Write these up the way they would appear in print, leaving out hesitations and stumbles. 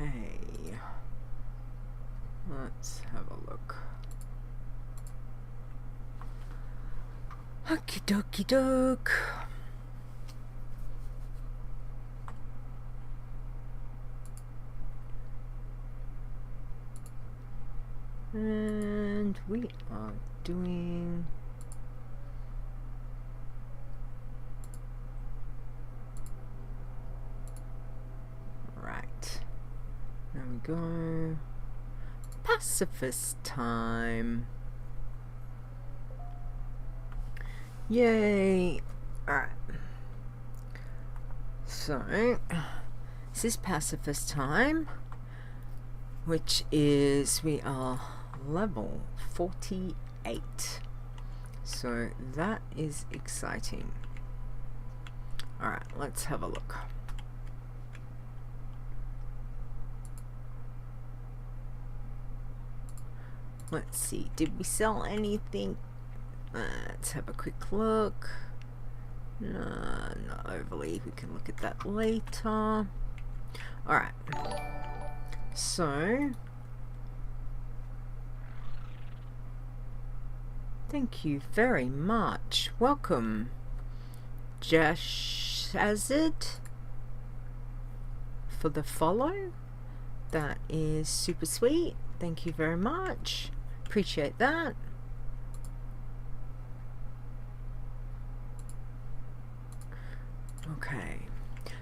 Okay, let's have a look. Okie dokie doke. And we are doing right. There we go. Pacifist time. Yay. Alright. So, this is Pacifist time, which is, we are level 48. So, that is exciting. Alright, let's have a look. Let's see, did we sell anything? Let's have a quick look. No, not overly. We can look at that later. Alright. So, thank you very much. Welcome, Jashazid, for the follow. That is super sweet. Thank you very much. Appreciate that. Okay,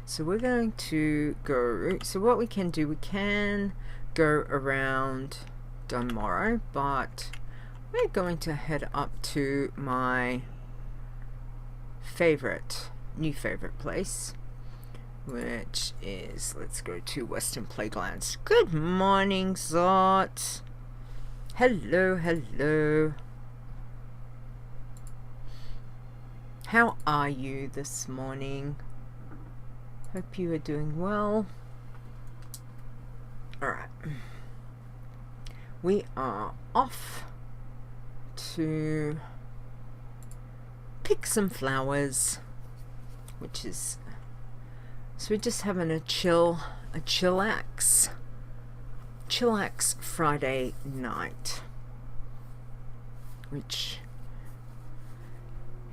so we're going to go, so what we can do, we can go around Dunmorrow, but we're going to head up to my new favorite place, which is, let's go to Western Playgrounds. Good morning, Zot. Hello, hello. How are you this morning? Hope you are doing well. Alright. We are off to pick some flowers, which is, so we're just having a chillax Friday night, which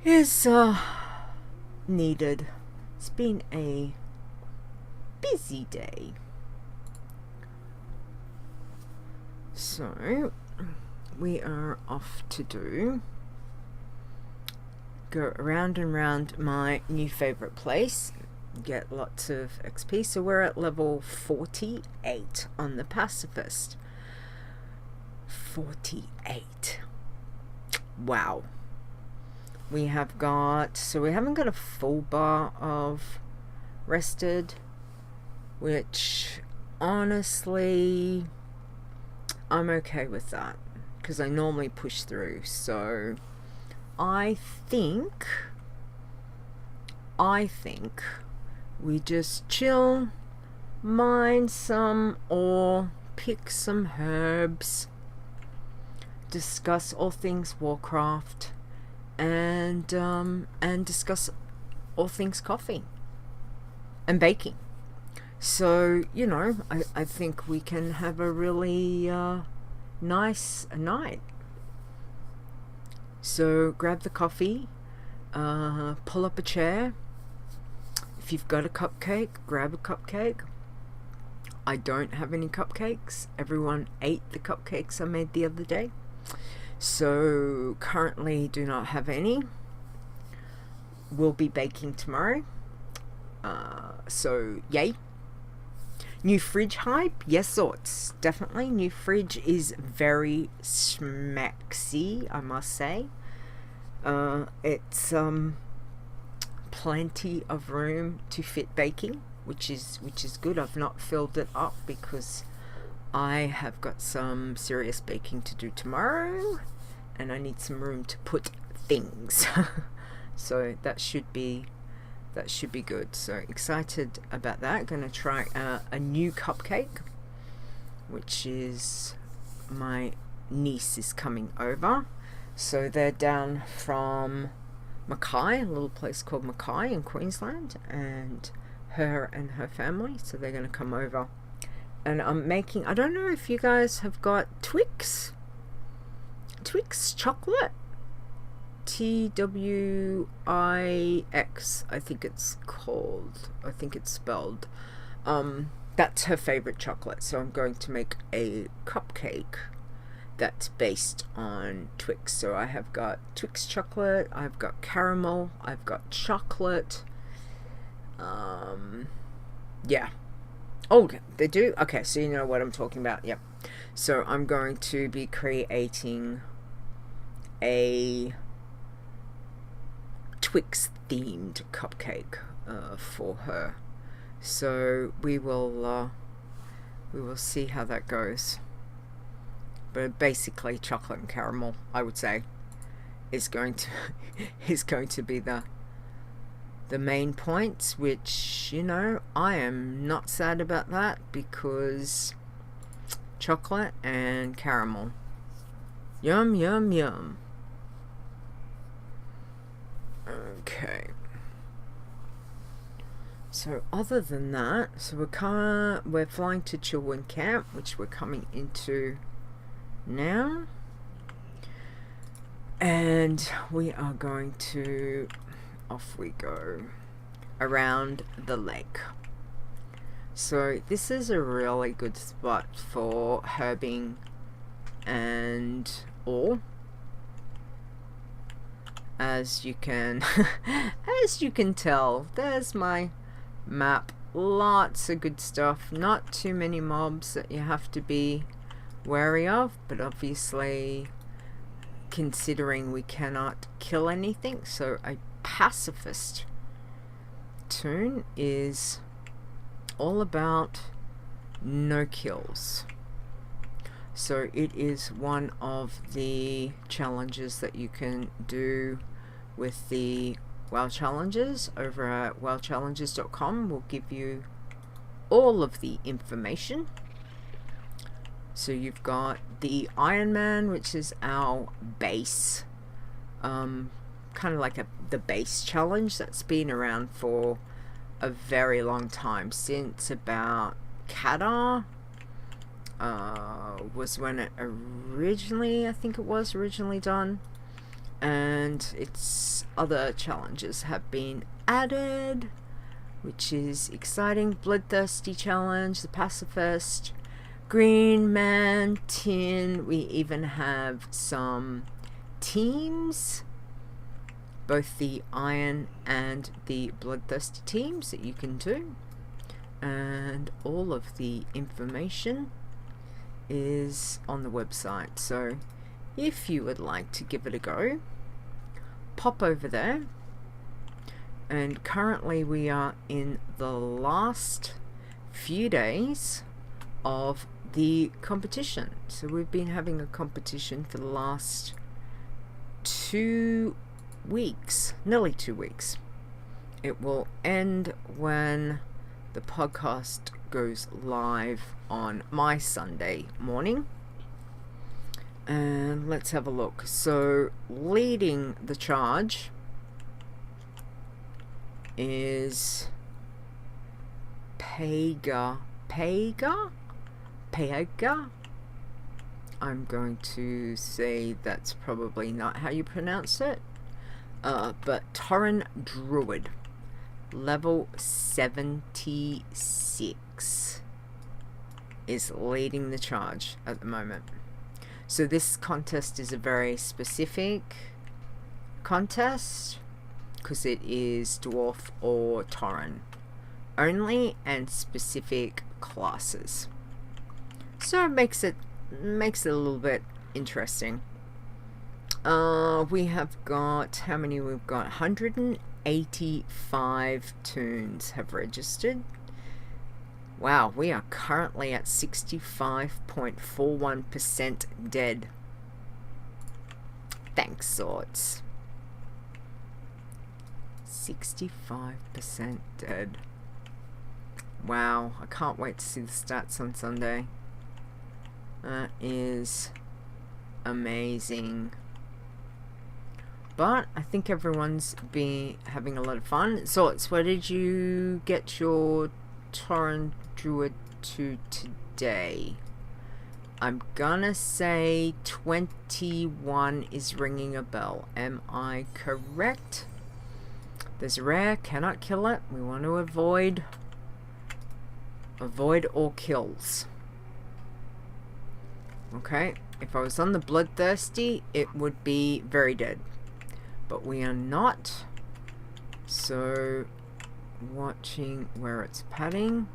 is needed. It's been a busy day. So we are off to go around and round my new favorite place, get lots of XP. So we're at level 48 on the Pacifist. 48. Wow. We have got, so we haven't got a full bar of rested, which honestly I'm okay with that because I normally push through. So I think we just chill, mine some ore, pick some herbs, discuss all things Warcraft, and discuss all things coffee and baking. So, you know, I think we can have a really nice night. So grab the coffee, pull up a chair. If you've got a cupcake, grab a cupcake. I don't have any cupcakes. Everyone ate the cupcakes I made the other day. So currently do not have any. We'll be baking tomorrow. So yay. New fridge hype? Yes, sorts. Definitely. New fridge is very schmaxy, I must say. It's plenty of room to fit baking, which is good. I've not filled it up because I have got some serious baking to do tomorrow and I need some room to put things. So that should be good. So excited about that. Gonna try a new cupcake, which is, my niece is coming over, so they're down from Mackay, a little place called Mackay in Queensland, and her family, so they're going to come over And I'm making, I don't know if you guys have got Twix chocolate, TWIX, I think it's called, I think it's spelled. That's her favorite chocolate, so I'm going to make a cupcake that's based on Twix. So I have got Twix chocolate, I've got caramel, I've got chocolate. Yeah. Oh, they do? Okay, so you know what I'm talking about. Yep. So I'm going to be creating a Twix themed cupcake for her. So we will see how that goes. But basically chocolate and caramel, I would say, is going to be the main points, which, you know, I am not sad about that, because chocolate and caramel, yum yum yum. Okay, so other than that, so we're flying to Chilwyn Camp, which we're coming into now, and we are going to, off we go around the lake. So this is a really good spot for herbing and all, as you can tell. There's my map. Lots of good stuff, not too many mobs that you have to be wary of, but obviously considering we cannot kill anything, so a pacifist toon is all about no kills. So it is one of the challenges that you can do with the WoW challenges over at wowchallenges.com. We'll give you all of the information. So you've got the Iron Man, which is our base, kind of like the base challenge that's been around for a very long time, since about Kadar was when it originally, I think it was originally done, and its other challenges have been added, which is exciting. Bloodthirsty challenge, the Pacifist, Green Man, Tin. We even have some teams, both the Iron and the Bloodthirsty teams that you can do, and all of the information is on the website. So if you would like to give it a go, pop over there. And currently we are in the last few days of the competition. So we've been having a competition for the last 2 weeks, nearly 2 weeks. It will end when the podcast goes live on my Sunday morning. And let's have a look. So leading the charge is Pega. I'm going to say that's probably not how you pronounce it. But Tauren Druid, level 76, is leading the charge at the moment. So this contest is a very specific contest because it is dwarf or Tauren only, and specific classes. So it makes it a little bit interesting. We have got, how many we've got? 185 toons have registered. Wow, we are currently at 65.41% dead. Thanks, Swords. 65% dead. Wow, I can't wait to see the stats on Sunday. That is amazing. But I think everyone's been having a lot of fun. Swords, where did you get your Tauren Druid to day. I'm gonna say 21 is ringing a bell. Am I correct? There's rare, cannot kill it. We want to avoid all kills. Okay, if I was on the bloodthirsty, it would be very dead. But we are not. So, watching where it's padding.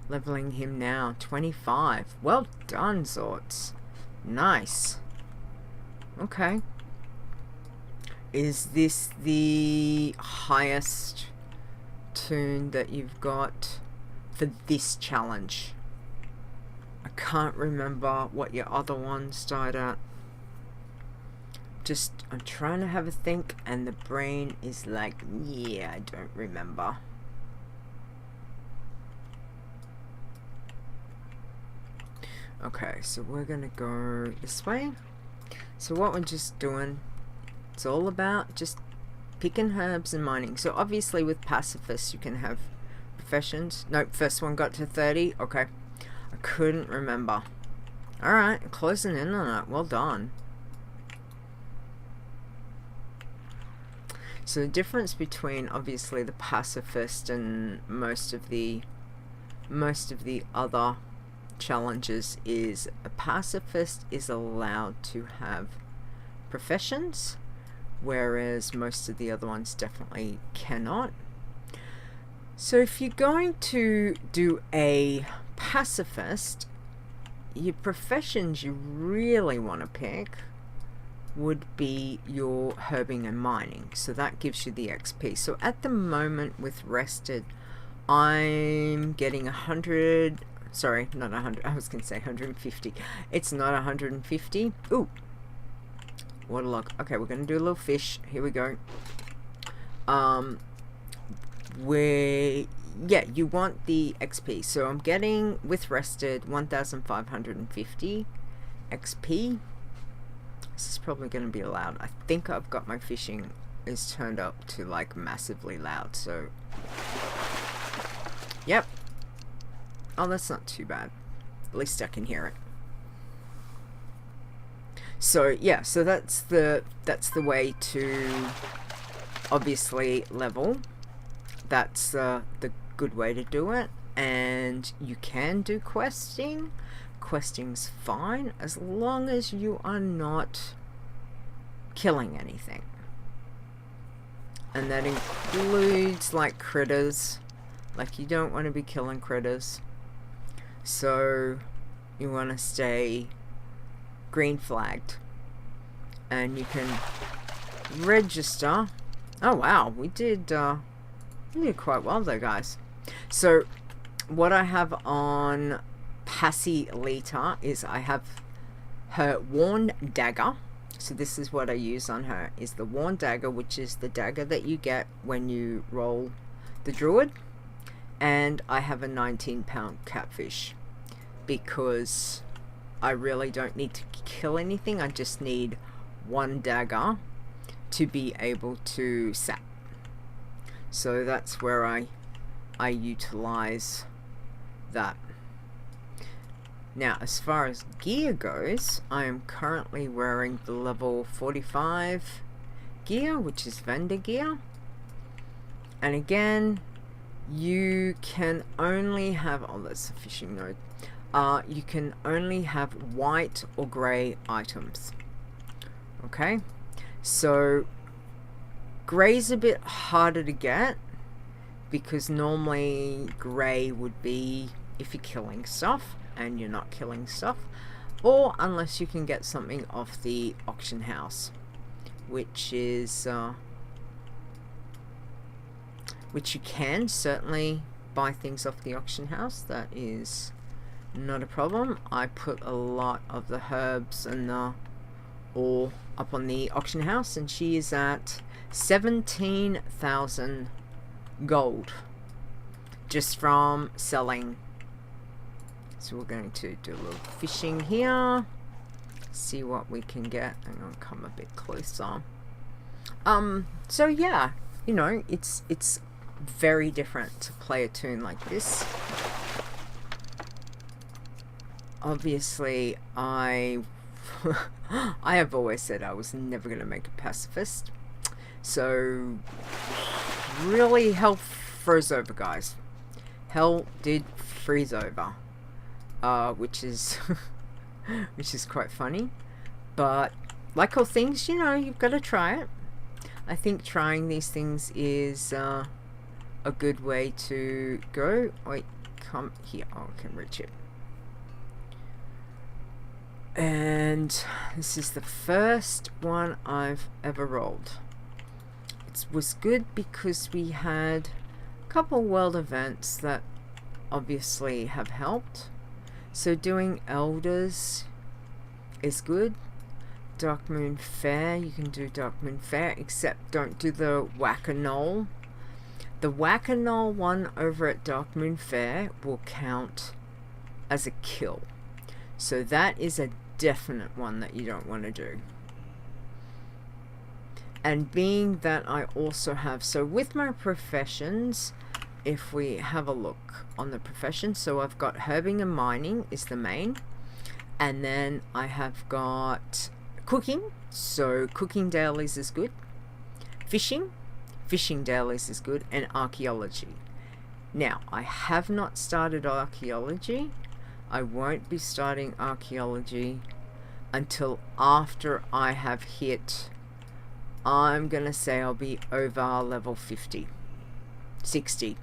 Leveling him now, 25. Well done, Zorts. Nice. Okay. Is this the highest tune that you've got for this challenge? I can't remember what your other ones died at. I'm trying to have a think, and the brain is like, yeah, I don't remember. Okay, so we're gonna go this way. So what we're just doing, it's all about just picking herbs and mining. So obviously with Pacifist you can have professions. Nope, first one got to 30. Okay, I couldn't remember. Alright, closing in on it. Well done. So the difference between obviously the Pacifist and most of the other challenges is a Pacifist is allowed to have professions, whereas most of the other ones definitely cannot. So if you're going to do a Pacifist, your professions you really want to pick would be your herbing and mining. So that gives you the XP. So at the moment with Rested, I'm getting 100. Sorry, not 100. I was going to say 150. It's not 150. Ooh. Waterlog. Okay, we're going to do a little fish. Here we go. Yeah, you want the XP. So I'm getting, with Rested, 1,550 XP. This is probably going to be loud. I think I've got my fishing is turned up to like massively loud. So, yep. Oh, that's not too bad. At least I can hear it. So yeah, so that's the way to obviously level. That's the good way to do it. And you can do questing. Questing's fine as long as you are not killing anything. And that includes like critters. Like you don't want to be killing critters. So you want to stay green flagged. And you can register. Oh wow, we did quite well there, guys. So what I have on Pacifist is I have her Worn Dagger. So this is what I use on her, is the Worn Dagger, which is the dagger that you get when you roll the druid. And I have a 19-pound catfish because I really don't need to kill anything. I just need one dagger to be able to sap. So that's where I utilize that. Now, as far as gear goes, I am currently wearing the level 45 gear, which is vendor gear. And again, you can only have, oh, that's a fishing node. You can only have white or grey items. Okay, so grey's a bit harder to get because normally grey would be if you're killing stuff and you're not killing stuff, or unless you can get something off the auction house, which is which you can certainly buy things off the auction house. That is not a problem. I put a lot of the herbs and the ore up on the auction house, and she is at 17,000 gold just from selling. So we're going to do a little fishing here, see what we can get. I'm going to come a bit closer. So yeah, you know, it's very different to play a tune like this. Obviously, I have always said I was never going to make a pacifist. So, really, hell froze over, guys. Hell did freeze over. Which is which is quite funny. But, like all things, you know, you've got to try it. I think trying these things is a good way to go. Wait, come here. Oh, I can reach it. And this is the first one I've ever rolled. It was good because we had a couple world events that obviously have helped. So doing Elders is good. Dark Moon Fair, you can do Dark Moon Fair, except don't do the Whack-A-Knoll. The Whack-A-Knoll one over at Dark Moon Fair will count as a kill. So that is a definite one that you don't want to do. And being that I also have, so with my professions, if we have a look on the profession, so I've got herbing and mining is the main, and then I have got cooking, so cooking dailies is good, fishing dailies is good, and archaeology. Now, I have not started archaeology. I won't be starting archaeology until after I have hit, I'm gonna say I'll be over level 50. 60.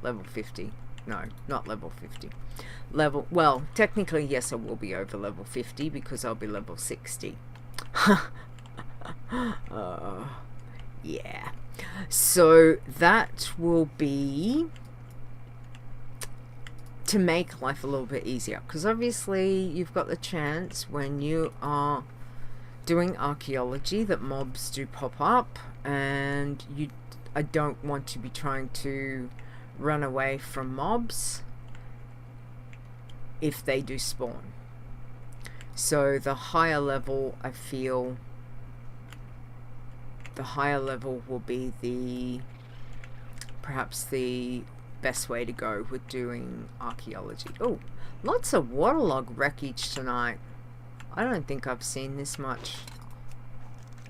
Level 50. No, not level 50. Well, technically, yes, I will be over level 50 because I'll be level 60. Yeah. So that will be to make life a little bit easier, because obviously you've got the chance when you are doing archaeology that mobs do pop up, and I don't want to be trying to run away from mobs if they do spawn. So the higher level, I feel the higher level will be perhaps the best way to go with doing archaeology. Oh, lots of waterlog wreckage tonight. I don't think I've seen this much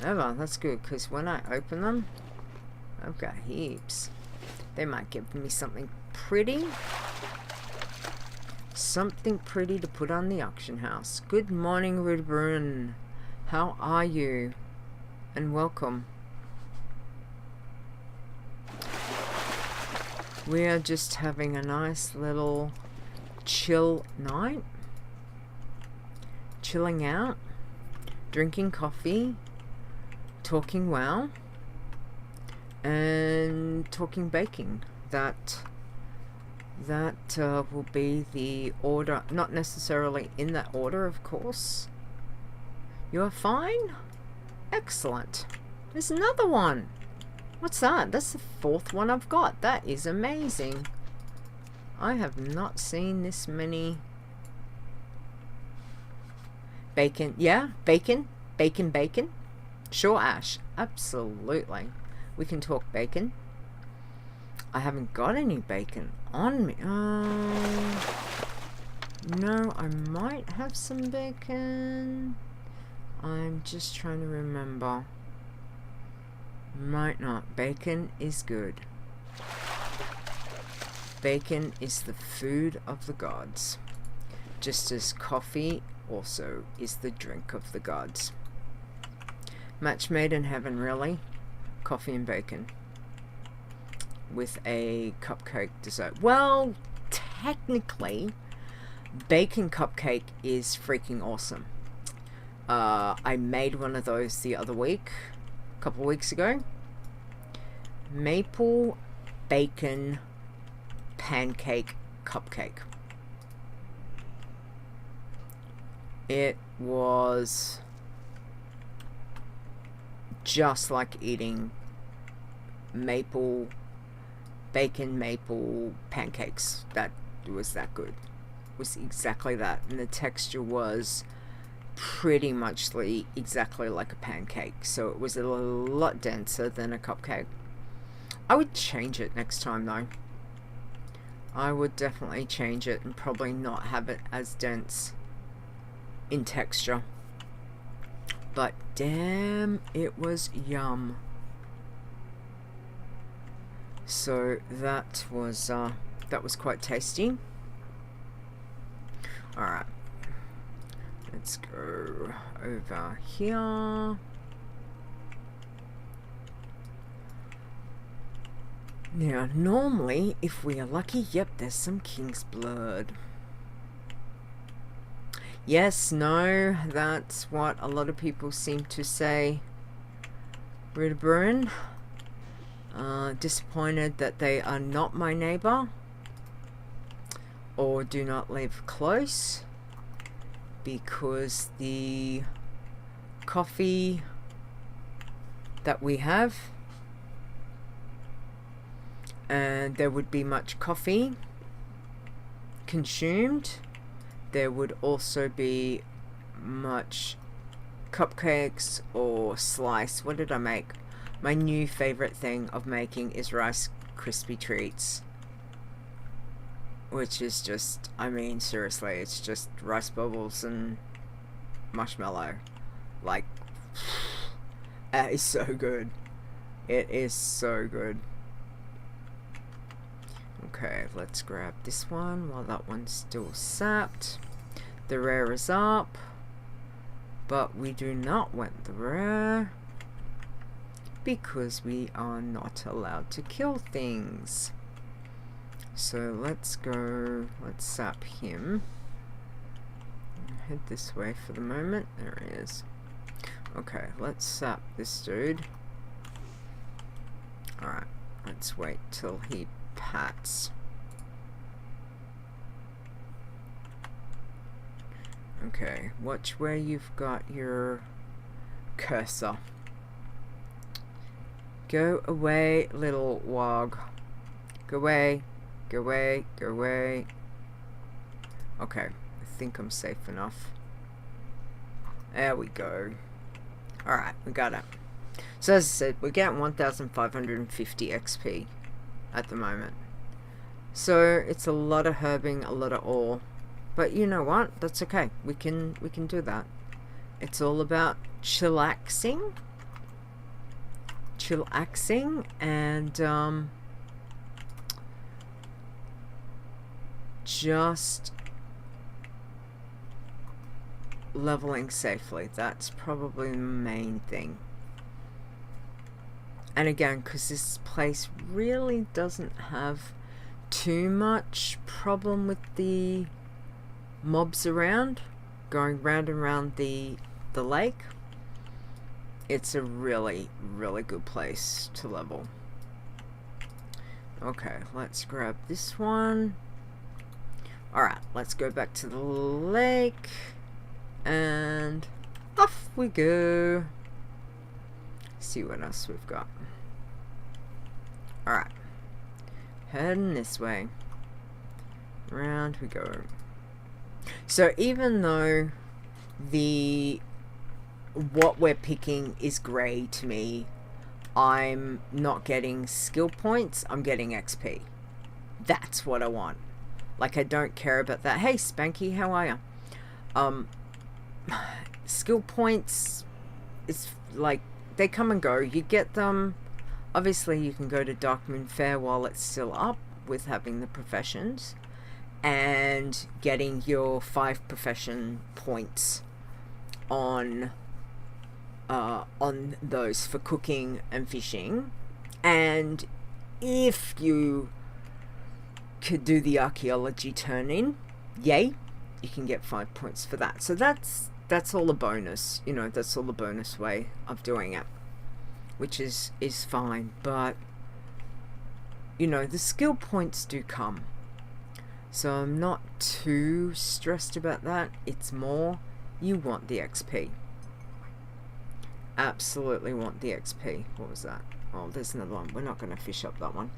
ever. That's good, because when I open them, I've got heaps. They might give me something pretty. Something pretty to put on the auction house. Good morning, Rudbrun. How are you? And welcome. We are just having a nice little chill night. Chilling out. Drinking coffee. Talking WoW. And talking baking. That will be the order. Not necessarily in that order, of course. You are fine? Excellent. There's another one. What's that? That's the fourth one I've got. That is amazing. I have not seen this many. Bacon. Yeah, bacon. Bacon. Sure, Ash. Absolutely. We can talk bacon. I haven't got any bacon on me. No, I might have some bacon. I'm just trying to remember. Might not. Bacon is good. Bacon is the food of the gods. Just as coffee also is the drink of the gods. Match made in heaven, really. Coffee and bacon. With a cupcake dessert. Well, technically, bacon cupcake is freaking awesome. I made one of those the other week. Couple weeks ago. Maple bacon pancake cupcake. It was just like eating maple pancakes. That was that good. It was exactly that, and the texture was pretty much exactly like a pancake, so it was a lot denser than a cupcake. I would change it next time though. I would definitely change it and probably not have it as dense in texture. But damn, it was yum. So that was quite tasty. Alright. Let's go over here. Now, normally, if we are lucky, yep, there's some king's blood. Yes, no, that's what a lot of people seem to say. Ridburn. Disappointed that they are not my neighbor. Or do not live close. Because the coffee that we have, and there would be much coffee consumed. There would also be much cupcakes or slice. What did I make? My new favorite thing of making is Rice Krispie treats, which is just, I mean, seriously, it's just rice bubbles and marshmallow. Like, that is so good. It is so good. Okay, let's grab this one while that one's still sapped. The rare is up, but we do not want the rare because we are not allowed to kill things. So let's go, let's sap him. Head this way for the moment. There he is. Okay, let's sap this dude. Alright, let's wait till he pats. Okay, watch where you've got your cursor. Go away, little wog. Go away. Go away. Go away. Okay, I think I'm safe enough. There we go. Alright, we got it. So as I said, we're getting 1,550 XP at the moment. So it's a lot of herbing, a lot of ore. But you know what? That's okay. We can do that. It's all about chillaxing. Chillaxing and just leveling safely. That's probably the main thing. And again, because this place really doesn't have too much problem with the mobs around, going round and round the lake, it's a really, really good place to level. Okay, let's grab this one. Alright, let's go back to the lake. And off we go. See what else we've got. Alright. Heading this way. Round we go. So even though what we're picking is grey to me, I'm not getting skill points, I'm getting XP. That's what I want. Like, I don't care about that. Hey Spanky, how are you? Skill points is like, they come and go. You get them. Obviously you can go to Darkmoon Fair while it's still up with having the professions and getting your 5 profession points on those for cooking and fishing. And if you could do the archaeology turn-in, yay, you can get 5 points for that. So that's all a bonus, you know, that's all a bonus way of doing it, which is fine. But you know, the skill points do come, so I'm not too stressed about that. It's more, you want the XP. Absolutely want the XP. What was that? Oh, there's another one. We're not going to fish up that one.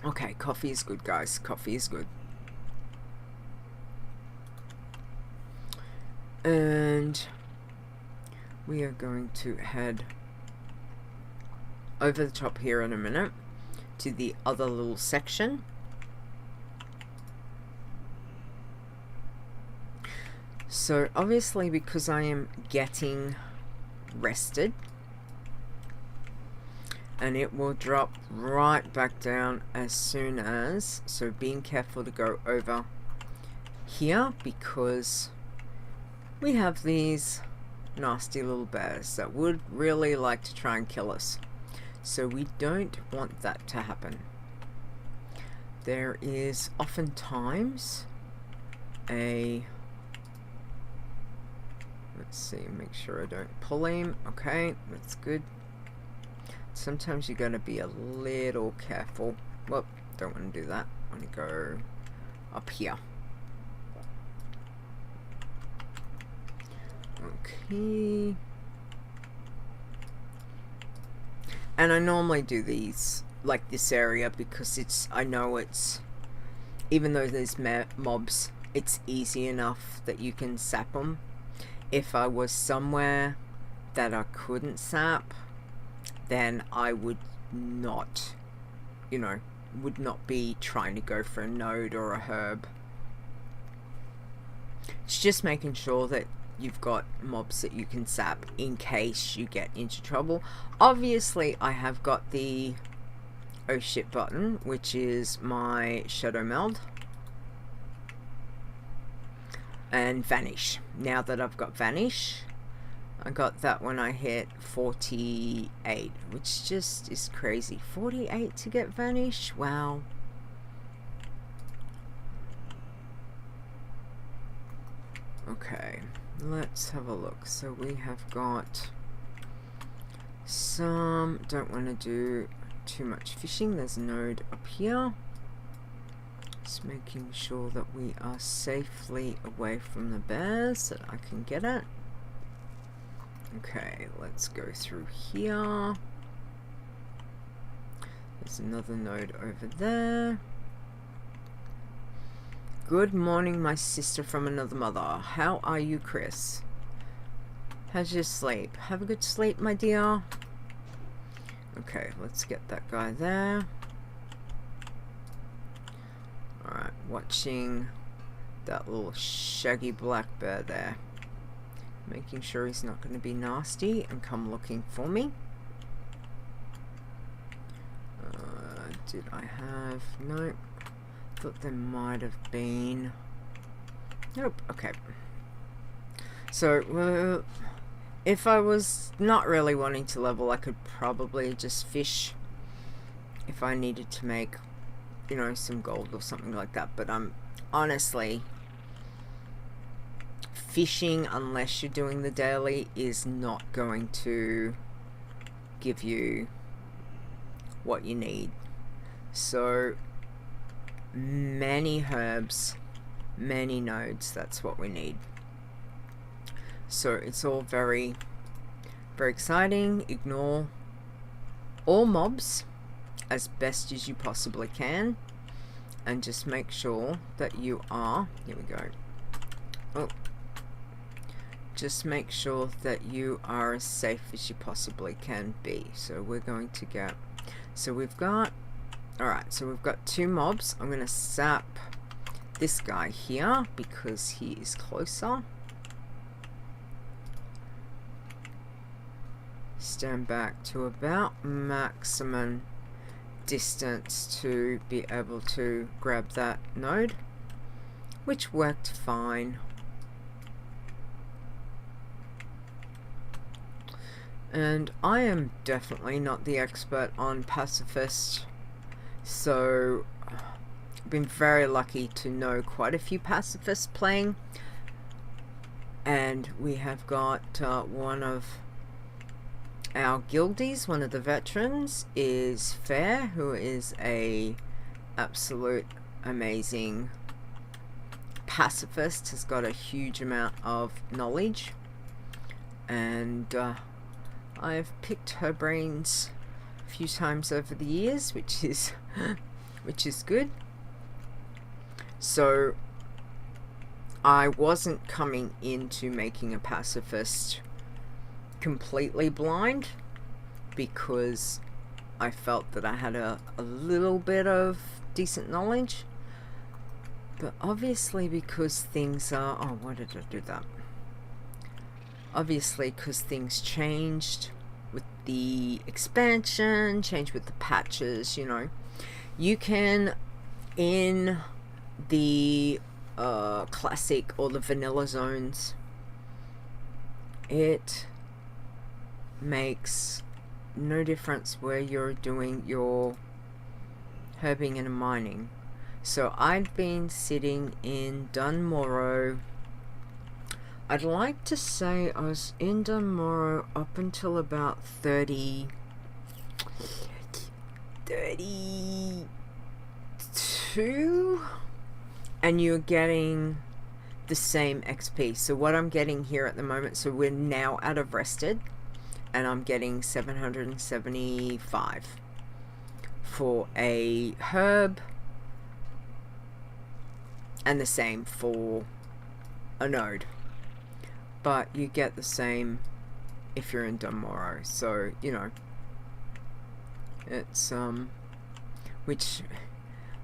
Okay, coffee is good, guys. Coffee is good. And we are going to head over the top here in a minute to the other little section. So obviously, because I am getting rested, and it will drop right back down as soon as, so being careful to go over here because we have these nasty little bears that would really like to try and kill us. So we don't want that to happen. There is oftentimes a, let's see, make sure I don't pull him. Okay, that's good. Sometimes you gotta be a little careful. Well, don't want to do that. I want to go up here. Okay. And I normally do these like this area because it's, I know it's, even though there's mobs, it's easy enough that you can sap them. If I was somewhere that I couldn't sap, then I would not, you know, would not be trying to go for a node or a herb. It's just making sure that you've got mobs that you can sap in case you get into trouble. Obviously, I have got the oh shit button, which is my shadow meld and vanish. Now that I've got vanish, I got that when I hit 48, which just is crazy. 48 to get vanish? Wow. Okay, let's have a look. So we have got some, don't want to do too much fishing. There's a node up here. Just making sure that we are safely away from the bears that I can get it. Okay, let's go through here. There's another node over there. Good morning, my sister from another mother. How are you, Chris? How's your sleep? Have a good sleep, my dear. Okay, let's get that guy there. Alright, watching that little shaggy black bear there. Making sure he's not going to be nasty and come looking for me. Did I have... Nope. Thought there might have been... Nope. Okay. So, if I was not really wanting to level, I could probably just fish if I needed to make, you know, some gold or something like that. But I'm honestly... fishing, unless you're doing the daily, is not going to give you what you need. So many herbs, many nodes, that's what we need. So it's all very, very exciting. Ignore all mobs as best as you possibly can, and just make sure that you are, here we go, oh, just make sure that you are as safe as you possibly can be. So we're going to get, so we've got, alright, so we've got two mobs. I'm going to sap this guy here because he is closer. Stand back to about maximum distance to be able to grab that node, which worked fine. And I am definitely not the expert on Pacifist, so I've been very lucky to know quite a few Pacifists playing. And we have got one of our guildies, one of the veterans, is Fair, who is a absolute amazing pacifist, has got a huge amount of knowledge, and I've picked her brains a few times over the years, which is good. So I wasn't coming into making a pacifist completely blind, because I felt that I had a little bit of decent knowledge. But obviously because things are... Oh, why did I do that? Obviously because things changed with the expansion, changed with the patches, you know. You can, in the classic or the vanilla zones, it makes no difference where you're doing your herbing and mining. So I'd been sitting in Dunmorrow. I'd like to say I was in Dunmorrow up until about 32, and you're getting the same XP. So what I'm getting here at the moment, so we're now out of rested, and I'm getting 775 for a herb, and the same for a node. But you get the same if you're in Dunmorrow. So, you know, it's which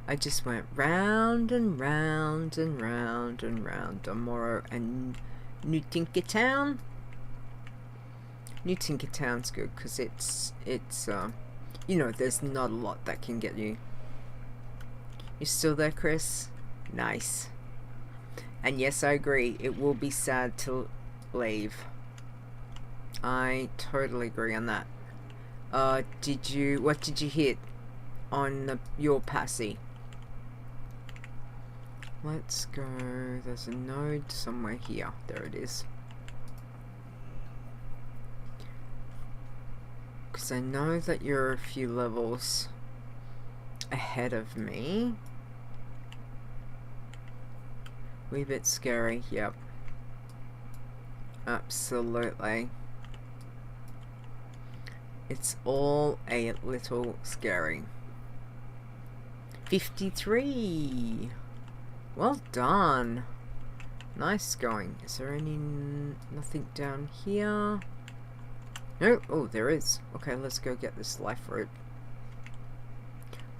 I just went round and round and round and round Dunmorrow and New Tinkertown. New Tinkertown's good because it's you know, there's not a lot that can get you. You still there, Chris? Nice. And yes, I agree, it will be sad to leave. I totally agree on that. What did you hit on your passy? Let's go. There's a node somewhere here. There it is. Because I know that you're a few levels ahead of me. Wee bit scary, yep. Absolutely. It's all a little scary. 53. Well done. Nice going. Is there nothing down here? No. Oh, there is. Okay, let's go get this life root.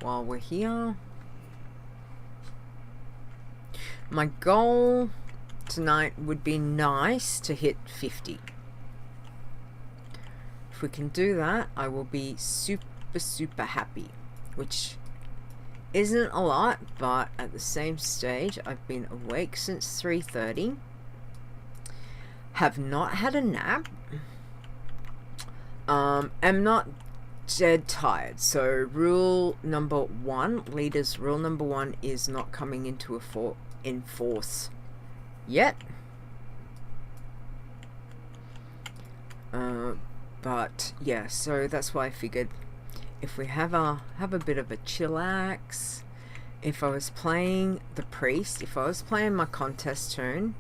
While we're here. My goal tonight would be nice to hit 50. If we can do that, I will be super happy, which isn't a lot, but at the same stage, I've been awake since 3:30, have not had a nap, am not dead tired. So rule number one, leaders, rule number one is not coming into in force yet. But yeah, so that's why I figured if we have a bit of a chillax, if I was playing the priest, if I was playing my contest turn,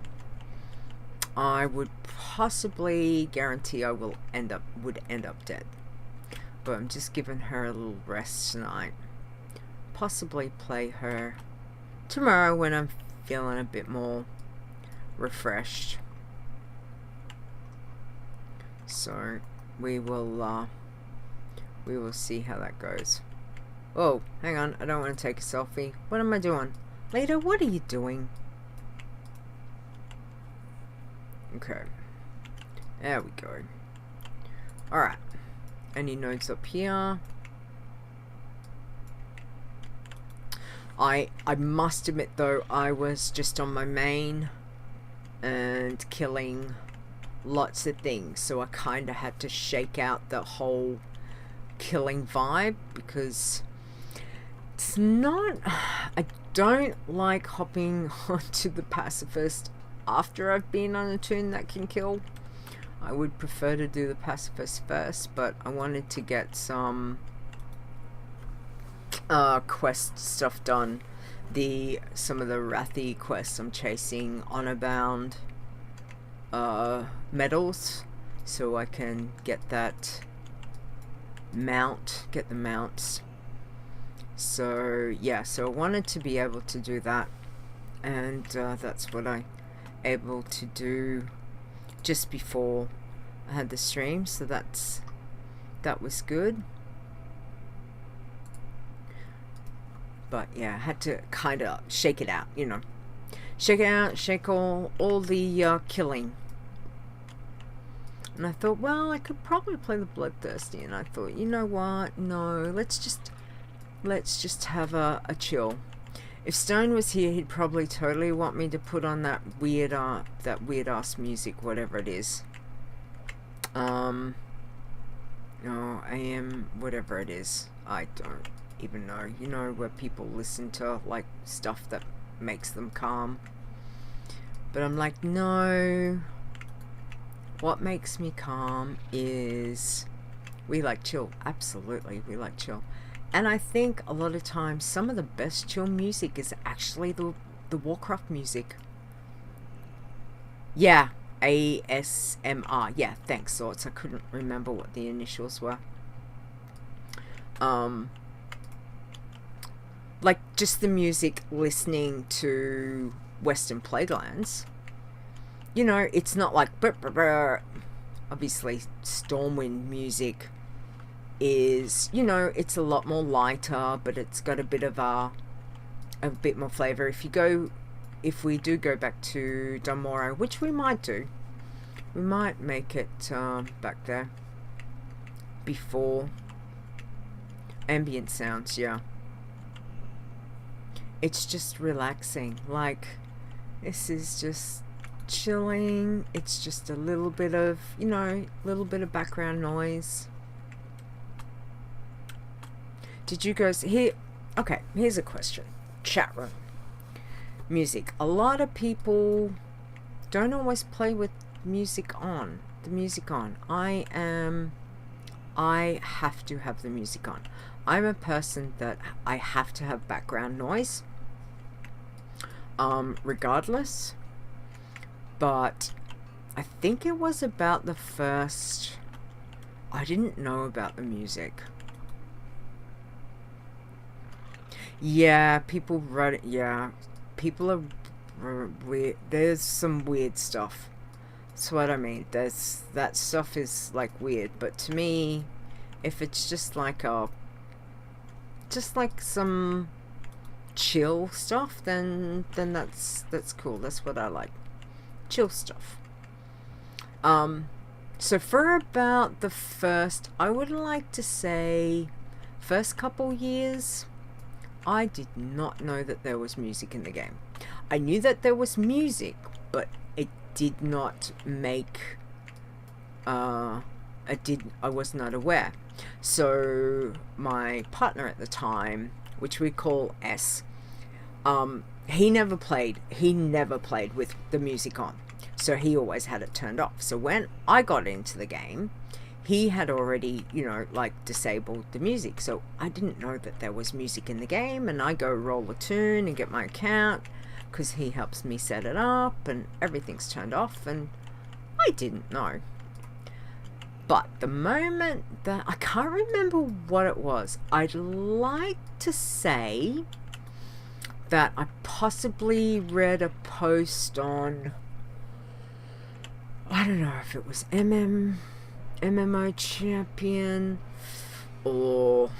I would possibly guarantee I would end up dead. But I'm just giving her a little rest tonight. Possibly play her tomorrow when I'm feeling a bit more refreshed. So we will see how that goes. Oh, hang on, I don't want to take a selfie. What am I doing? Leda, what are you doing? Okay. There we go. Alright. Any nodes up here? I must admit though, I was just on my main and killing lots of things, so I kind of had to shake out the whole killing vibe, because it's not... I don't like hopping onto the Pacifist after I've been on a tune that can kill. I would prefer to do the Pacifist first, but I wanted to get some quest stuff done. Some of the Wrathy quests I'm chasing, honor bound medals, so I can get that get the mounts. So yeah, so I wanted to be able to do that, and that's what I able to do just before I had the stream, so that was good. But yeah, I had to kind of shake it out, you know. Shake it out, shake all the killing. And I thought, well, I could probably play the Bloodthirsty. And I thought, you know what? No, let's just have a chill. If Stone was here, he'd probably totally want me to put on that weird ass music, whatever it is. No, AM, whatever it is. I don't even know. You know, where people listen to like stuff that makes them calm. But I'm like, no. What makes me calm is we like chill. Absolutely, we like chill. And I think a lot of times some of the best chill music is actually the Warcraft music. Yeah, ASMR. Yeah, thanks, Sorts. I couldn't remember what the initials were. Like just the music listening to Western Playlands. You know, it's not like obviously Stormwind music is, you know, it's a lot more lighter, but it's got a bit more flavor. If we do go back to Domoro, which we might do, we might make it back there before ambient sounds. Yeah, it's just relaxing. Like, this is just chilling. It's just a little bit of, you know, background noise. Did you guys hear? Okay, here's a question. Chat room. Music. A lot of people don't always play with music on. The music on. I have to have the music on. I'm a person that I have to have background noise. Regardless. But I think it was about the first... I didn't know about the music. Yeah, people wrote it. Yeah, people are weird. There's some weird stuff. That's what I mean. That stuff is like weird. But to me, if it's just like some chill stuff, then that's cool. That's what I like. Chill stuff. So for about the first, I would like to say, first couple years, I did not know that there was music in the game. I knew that there was music, but it did not make, I was not aware. So my partner at the time, which we call S, he never played with the music on. So he always had it turned off. So when I got into the game, he had already, you know, like disabled the music. So I didn't know that there was music in the game, and I go roll a tune and get my account because he helps me set it up and everything's turned off, and I didn't know. But the moment that, I can't remember what it was, I'd like to say that I possibly read a post on, I don't know if it was MMO Champion, or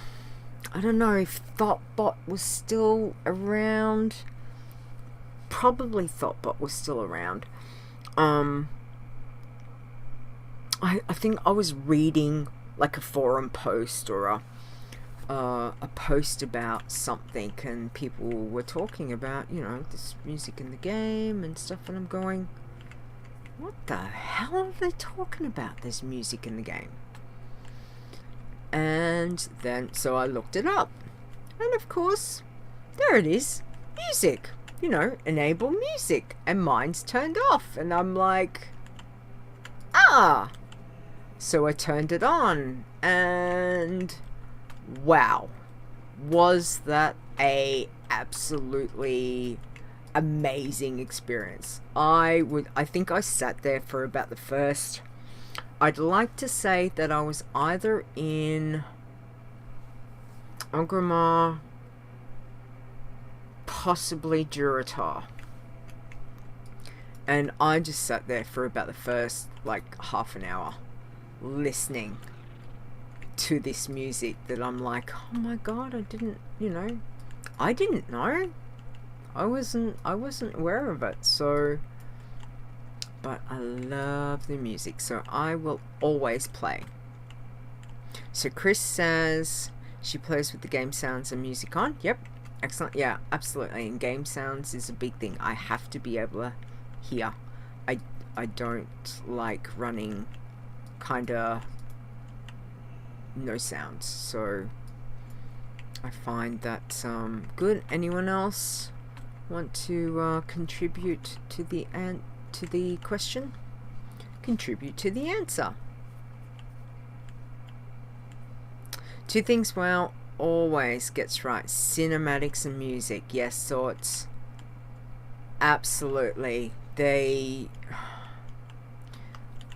I don't know if Thoughtbot was still around. Probably Thoughtbot was still around. I think I was reading like a forum post or a post about something, and people were talking about, you know, this music in the game and stuff, and I'm going, what the hell are they talking about? There's music in the game. And then, so I looked it up. And of course, there it is. Music. You know, enable music. And mine's turned off. And I'm like, ah. So I turned it on. And wow. Was that a absolutely amazing experience. I think I sat there for about the first, I'd like to say that I was either in Orgrimmar, possibly Durotar, and I just sat there for about the first like half an hour listening to this music that I'm like, oh my god, I didn't, you know, I didn't know. I wasn't aware of it. So, but I love the music, so I will always play. So Chris says she plays with the game sounds and music on. Yep, excellent. Yeah, absolutely. And game sounds is a big thing. I have to be able to hear. I don't like running kind of no sounds, so I find that good. Anyone else want to contribute to the question? Contribute to the answer. Two things WoW always gets right: cinematics and music. Yes, so it's absolutely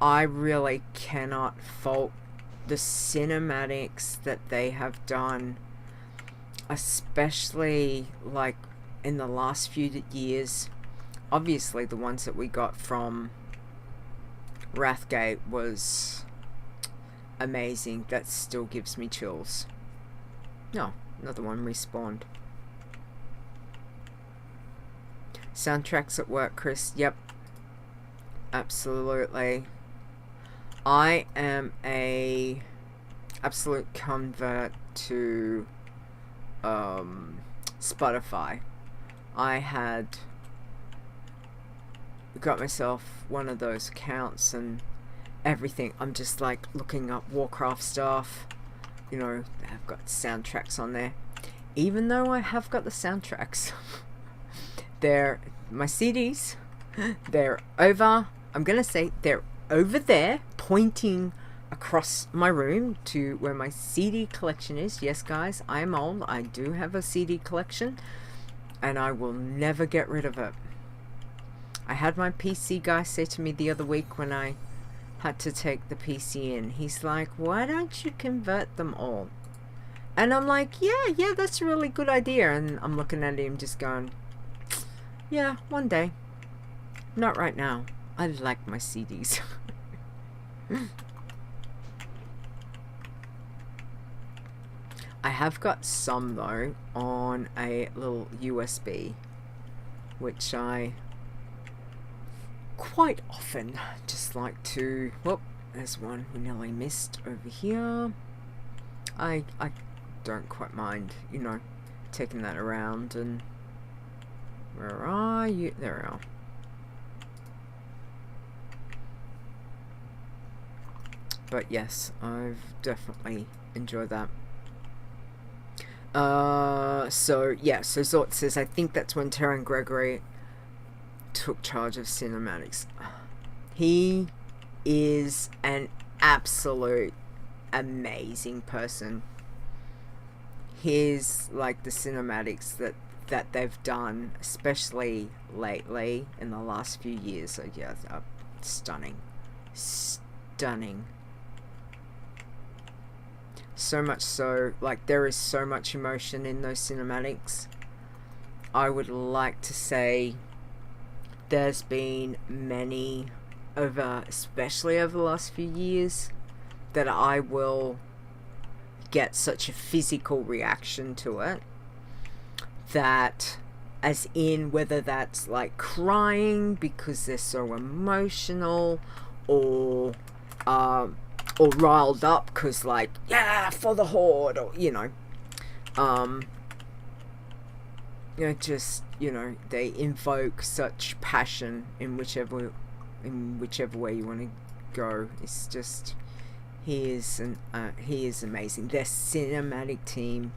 I really cannot fault the cinematics that they have done, especially like in the last few years. Obviously the ones that we got from Wrathgate was amazing. That still gives me chills. No, another one respawned. Soundtracks at work, Chris. Yep, absolutely. I am a absolute convert to Spotify. I had got myself one of those accounts and everything. I'm just like looking up Warcraft stuff. You know, I've got soundtracks on there. Even though I have got the soundtracks, they're my CDs. They're over. I'm gonna say they're over there, pointing across my room to where my CD collection is. Yes, guys, I am old. I do have a CD collection, and I will never get rid of it. I had my PC guy say to me the other week when I had to take the PC in, he's like, why don't you convert them all? And I'm like, yeah, that's a really good idea. And I'm looking at him just going, yeah, one day. Not right now. I like my CDs. I have got some though on a little USB, which I quite often just like to, whoop, there's one we nearly missed over here. I don't quite mind, you know, taking that around. And where are you? There we are. But yes, I've definitely enjoyed that. So yeah, so Zort says, I think that's when Terran Gregory took charge of cinematics. He is an absolute amazing person. His, like, the cinematics that they've done, especially lately in the last few years, so yeah, stunning. So much so, like, there is so much emotion in those cinematics. I would like to say there's been many especially over the last few years, that I will get such a physical reaction to it, that, as in whether that's like crying because they're so emotional, or riled up because, like, yeah, for the Horde, or just, they invoke such passion in whichever way you want to go. It's just, he is amazing. Their cinematic team,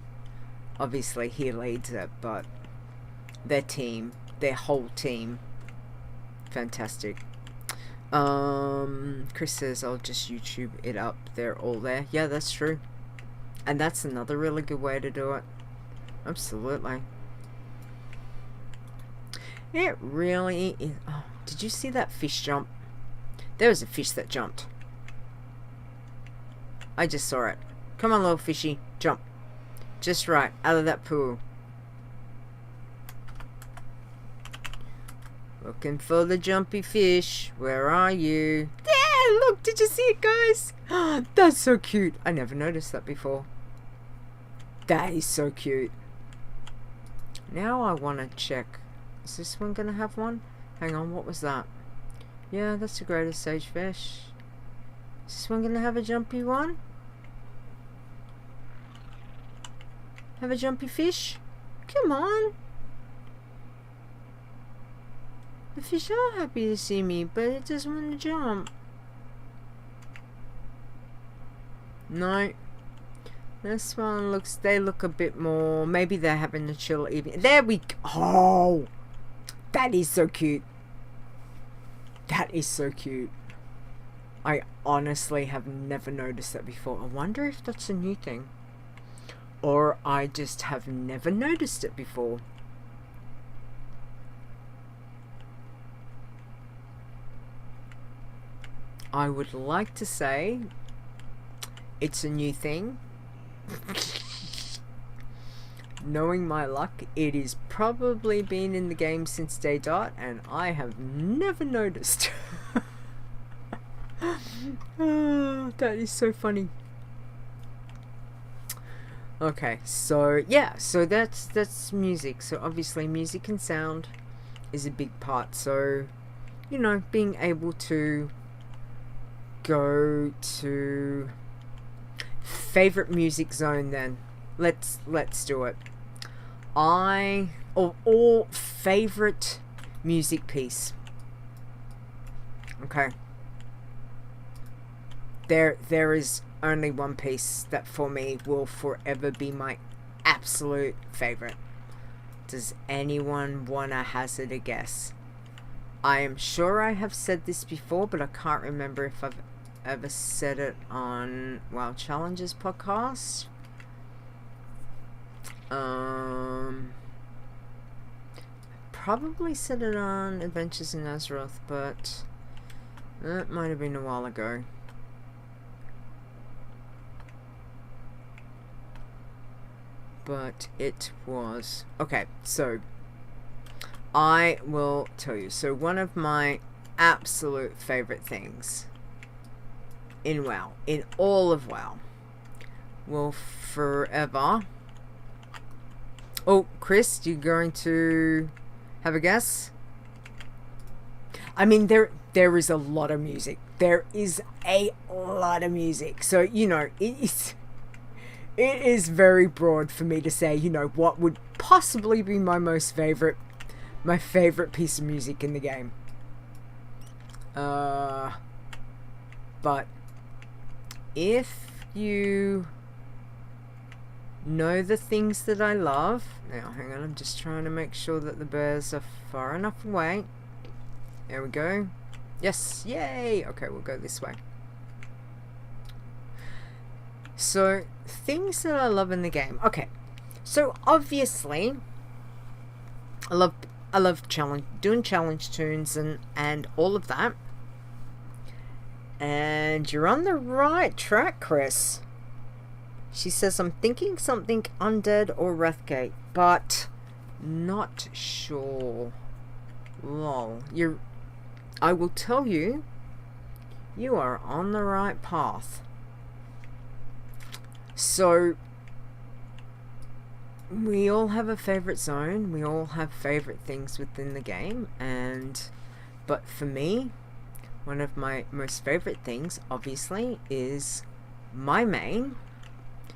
obviously he leads it, but their whole team, fantastic. Chris says, I'll just YouTube it up. They're all there. Yeah, that's true. And that's another really good way to do it. Absolutely. It really is. Oh, did you see that fish jump? There was a fish that jumped. I just saw it. Come on, little fishy. Jump. Just right. Out of that pool. Looking for the jumpy fish. Where are you? There! Look! Did you see it, guys? That's so cute. I never noticed that before. That is so cute. Now I want to check. Is this one going to have one? Hang on, what was that? Yeah, that's the greatest sagefish. Is this one going to have a jumpy one? Have a jumpy fish? Come on. The fish are happy to see me, but it doesn't want to jump. No. This one looks, they look a bit more, maybe they're having a chill evening. There we go. Oh, that is so cute. That is so cute. I honestly have never noticed that before. I wonder if that's a new thing. Or I just have never noticed it before. I would like to say it's a new thing. Knowing my luck, it is probably been in the game since day dot, and I have never noticed. Oh, that is so funny. Okay, so yeah, so that's music. So obviously music and sound is a big part. So, you know, being able to go to favorite music zone, then let's do it. Or favorite music piece. Okay. There is only one piece that for me will forever be my absolute favorite. Does anyone wanna hazard a guess? I am sure I have said this before, but I can't remember if I've ever said it on Wild Challenges podcast. Probably said it on Adventures in Azeroth, but it might have been a while ago. But it was okay. So I will tell you. So one of my absolute favorite things in WoW, in all of WoW, will forever. Oh, Chris, you going to have a guess? I mean, there is a lot of music. There is a lot of music. So, you know, it is very broad for me to say, you know, what would possibly be my favorite piece of music in the game. But if you know the things that I love, now hang on, I'm just trying to make sure that the bears are far enough away. There we go. Yes, yay. Okay, we'll go this way. So, things that I love in the game. Okay, so obviously, I love doing challenge tunes and all of that. And you're on the right track, Chris. She says, I'm thinking something Undead or Wrathgate, but not sure. Lol. I will tell you, you are on the right path. So, we all have a favorite zone. We all have favorite things within the game. But for me, one of my most favorite things, obviously, is my main.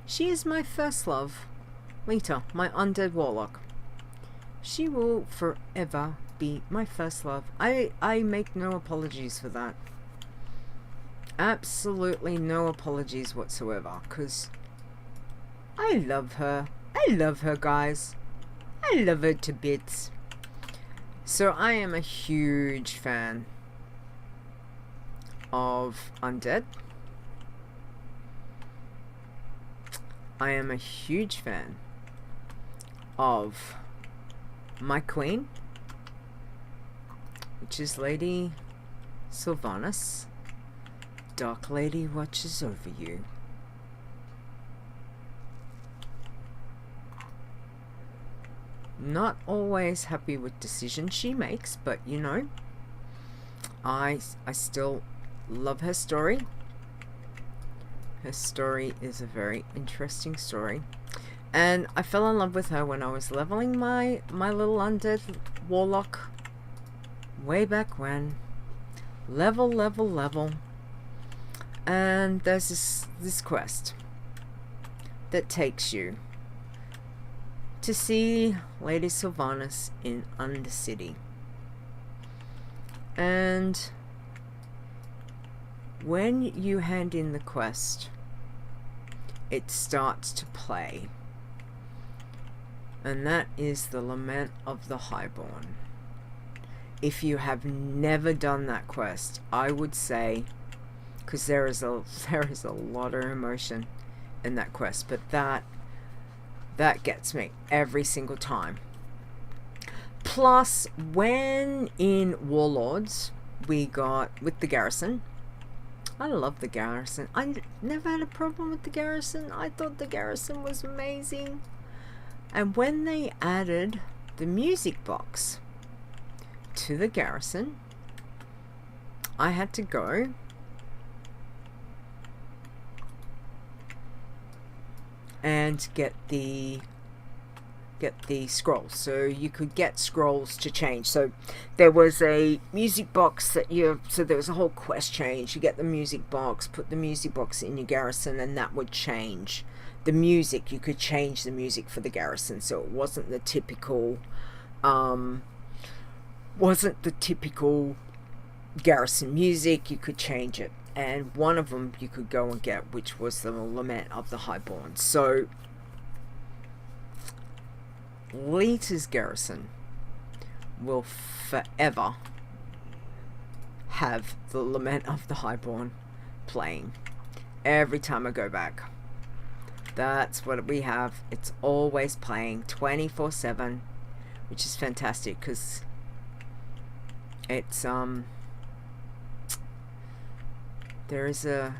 She is my first love, Lita, my undead warlock. She will forever be my first love. I make no apologies for that. Absolutely no apologies whatsoever, because I love her. I love her, guys. I love her to bits. So I am a huge fan of Undead. I am a huge fan of my queen, which is Lady Sylvanas. Dark Lady watches over you. Not always happy with decisions she makes, but you know, I still love her story. Her story is a very interesting story. And I fell in love with her when I was leveling my little undead warlock way back when. Level, level, level. And there's this quest that takes you to see Lady Sylvanas in Undercity. And when you hand in the quest, it starts to play. And that is the Lament of the Highborn. If you have never done that quest, I would say, because there is a lot of emotion in that quest, but that gets me every single time. Plus, when in Warlords we got with the garrison, I love the garrison. I never had a problem with the garrison. I thought the garrison was amazing. And when they added the music box to the garrison, I had to go and get the scrolls. So you could get scrolls to change. So there was a music box that so there was a whole quest change. You get the music box, put the music box in your garrison, and that would change the music. You could change the music for the garrison, so it wasn't the typical garrison music. You could change it, and one of them you could go and get, which was the Lament of the Highborn. So Lita's garrison will forever have the Lament of the Highborn playing every time I go back. That's what we have. It's always playing 24/7, which is fantastic, because it's there is a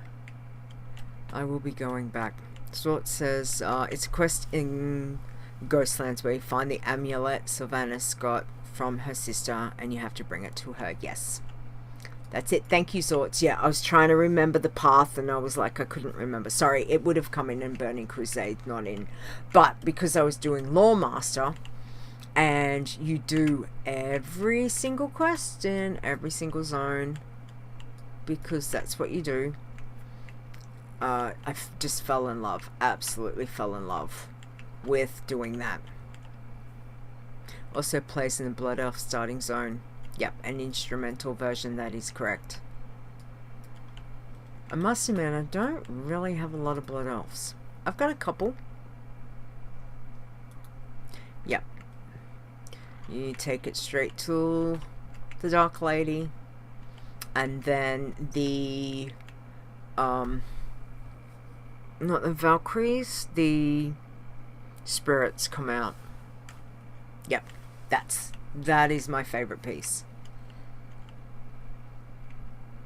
I will be going back. So it says it's a quest in Ghostlands where you find the amulet Sylvanas got from her sister, and you have to bring it to her. Yes, that's it. Thank you, Zorts. Yeah, I was trying to remember the path, and I was like, I couldn't remember. Sorry, it would have come in Burning Crusade, not in. But because I was doing Lawmaster, and you do every single quest in every single zone, because that's what you do, I just fell in love. Absolutely fell in love with doing that. Also plays in the Blood Elf starting zone. Yep, an instrumental version, that is correct. I must admit, I don't really have a lot of Blood Elves. I've got a couple. Yep. You take it straight to the Dark Lady, and then the not the Valkyries, the spirits come out. Yep, that is my favorite piece.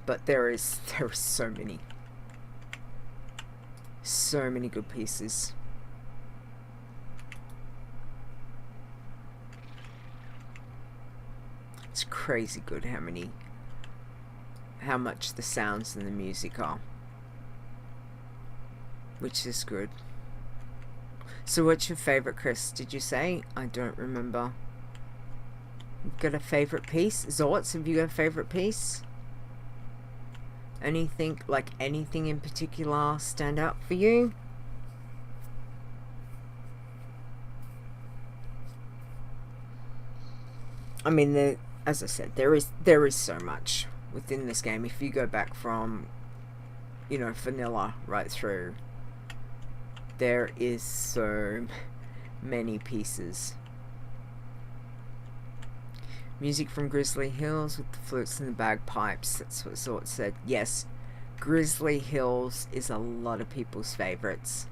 But there are so many good pieces. It's crazy good how much the sounds and the music are, which is good. So what's your favorite, Chris? Did you say? I don't remember. You've got a favorite piece? Zorts, have you got a favorite piece? Anything in particular stand out for you? I mean, as I said, there is so much within this game. If you go back from, vanilla right through, there is so many pieces. Music from Grizzly Hills with the flutes and the bagpipes. That's what Zort said. Yes, Grizzly Hills is a lot of people's favorites.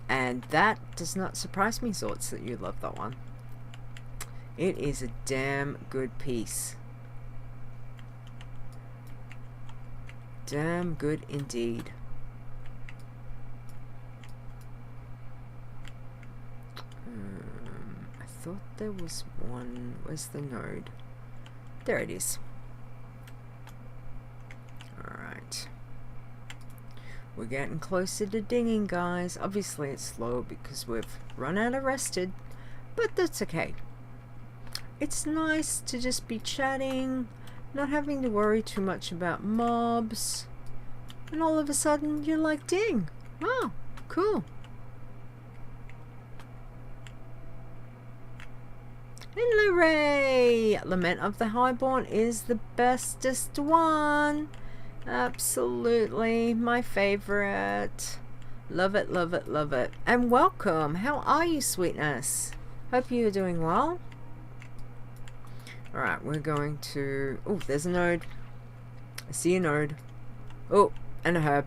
And that does not surprise me, Zorts, that you love that one. It is a damn good piece. Damn good indeed. I thought there was one. Where's the node? There it is. Alright. We're getting closer to dinging, guys. Obviously it's slow because we've run out of rested, but that's okay. It's nice to just be chatting, not having to worry too much about mobs, and all of a sudden you're like, ding, wow, cool. Hello, Ray! Lament of the Highborn is the bestest one. Absolutely my favorite. Love it, love it, love it. And welcome. How are you, sweetness? Hope you're doing well. Alright, we're going to... Oh, there's a node. I see a node. Oh, and a herb.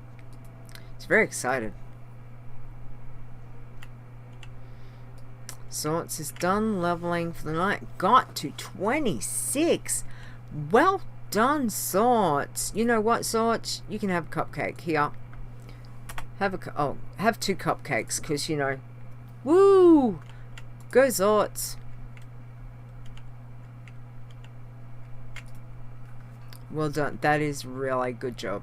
It's very excited. Sorts is done leveling for the night. Got to 26. Well done, Sorts. You know what, Sorts? You can have a cupcake here. Have two cupcakes, because, you know, woo! Go, Sorts. Well done. That is really good job.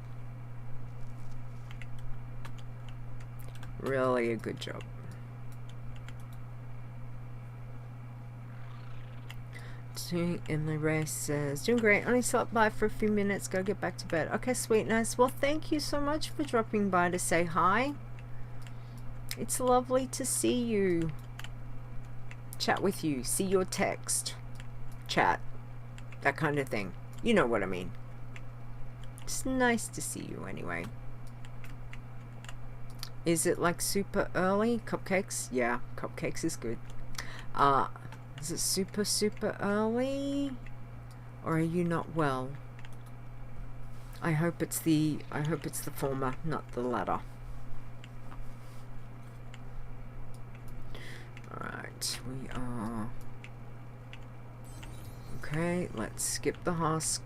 Really a good job. Emily Ray says, doing great, only slept by for a few minutes, go get back to bed. Okay, sweetness. Well, thank you so much for dropping by to say hi. It's lovely to see you, chat with you, see your text, chat, that kind of thing. You know what I mean. It's nice to see you anyway. Is it like super early? Cupcakes? Yeah, cupcakes is good. Is it super early? Or are you not well? I hope it's the former, not the latter. Alright, we are... Okay, let's skip the husk.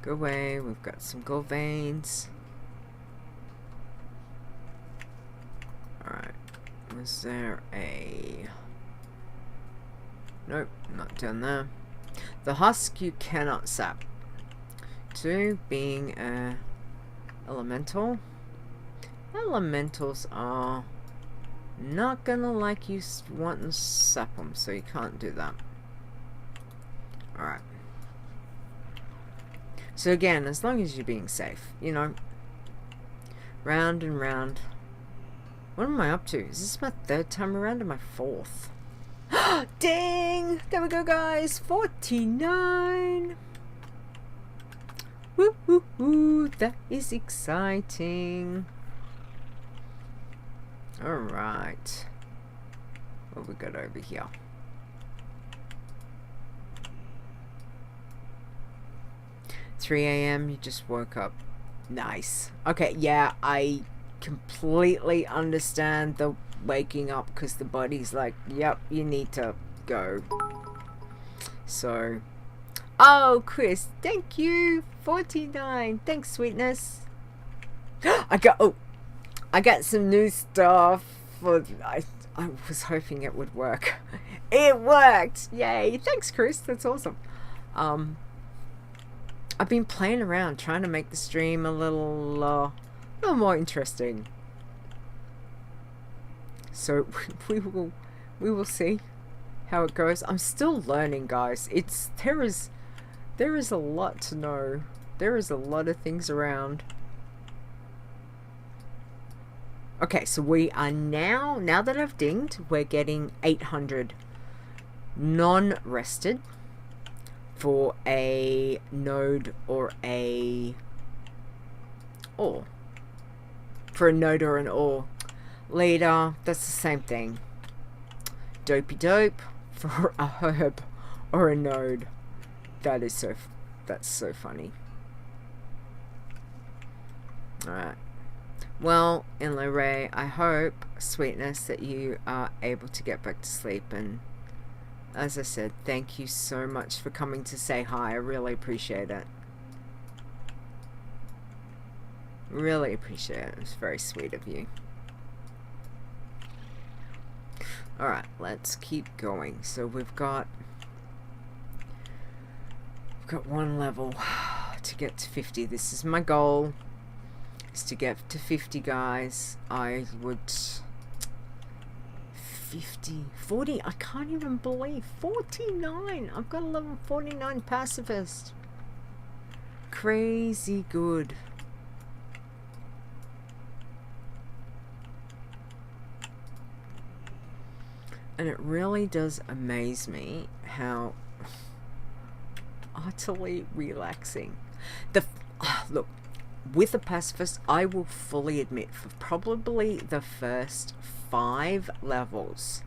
Go away, we've got some gold veins. Alright, was there a... Nope, not down there. The husk you cannot sap. 2, being a elemental. Elementals are not gonna like you wanting to sap them, so you can't do that. Alright. So again, as long as you're being safe, you know. Round and round. What am I up to? Is this my 3rd time around or my 4th? Ding! There we go, guys. 49. Woo woo woo! That is exciting. All right. What we got over here? $3 a.m. You just woke up. Nice. Okay. Yeah, I completely understand the waking up because the body's like, yep, you need to go. So, oh, Chris, thank you. 49. Thanks, sweetness. I got some new stuff. I was hoping it would work. It worked. Yay. Thanks, Chris. That's awesome. I've been playing around trying to make the stream a little more interesting. So we will see how it goes. I'm still learning, guys. There is a lot to know. There is a lot of things around. Okay, so we are now that I've dinged, we're getting 800 non-rested for a node or a ore. For a node or an ore. Leader, that's the same thing. Dopey dope for a herb or a node. That's so funny. Alright. Well, Inlo Ray, I hope, sweetness, that you are able to get back to sleep. And as I said, thank you so much for coming to say hi. I really appreciate it. Really appreciate it. It was very sweet of you. Alright, let's keep going. So we've got one level to get to 50. This is my goal. is to get to 50, guys. I would 50, 40, I can't even believe 49. I've got a level 49 pacifist. Crazy good. And it really does amaze me how utterly relaxing. Look, with a pacifist, I will fully admit, for probably the first 5 levels,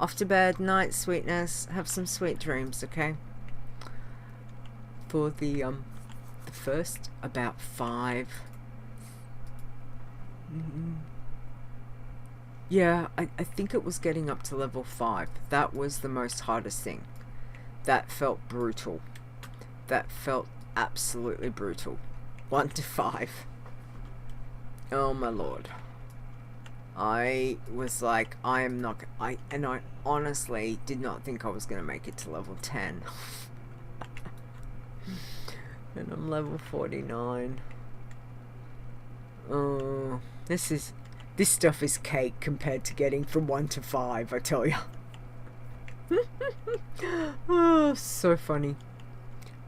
off to bed, night, sweetness, have some sweet dreams, okay? For the first about 5. Yeah, I think it was getting up to level 5. That was the most hardest thing. That felt brutal. That felt absolutely brutal. 1 to 5. Oh my lord. I was like, I honestly did not think I was going to make it to level 10. And I'm level 49. Oh, this stuff is cake compared to getting from 1 to 5, I tell you. Oh, so funny.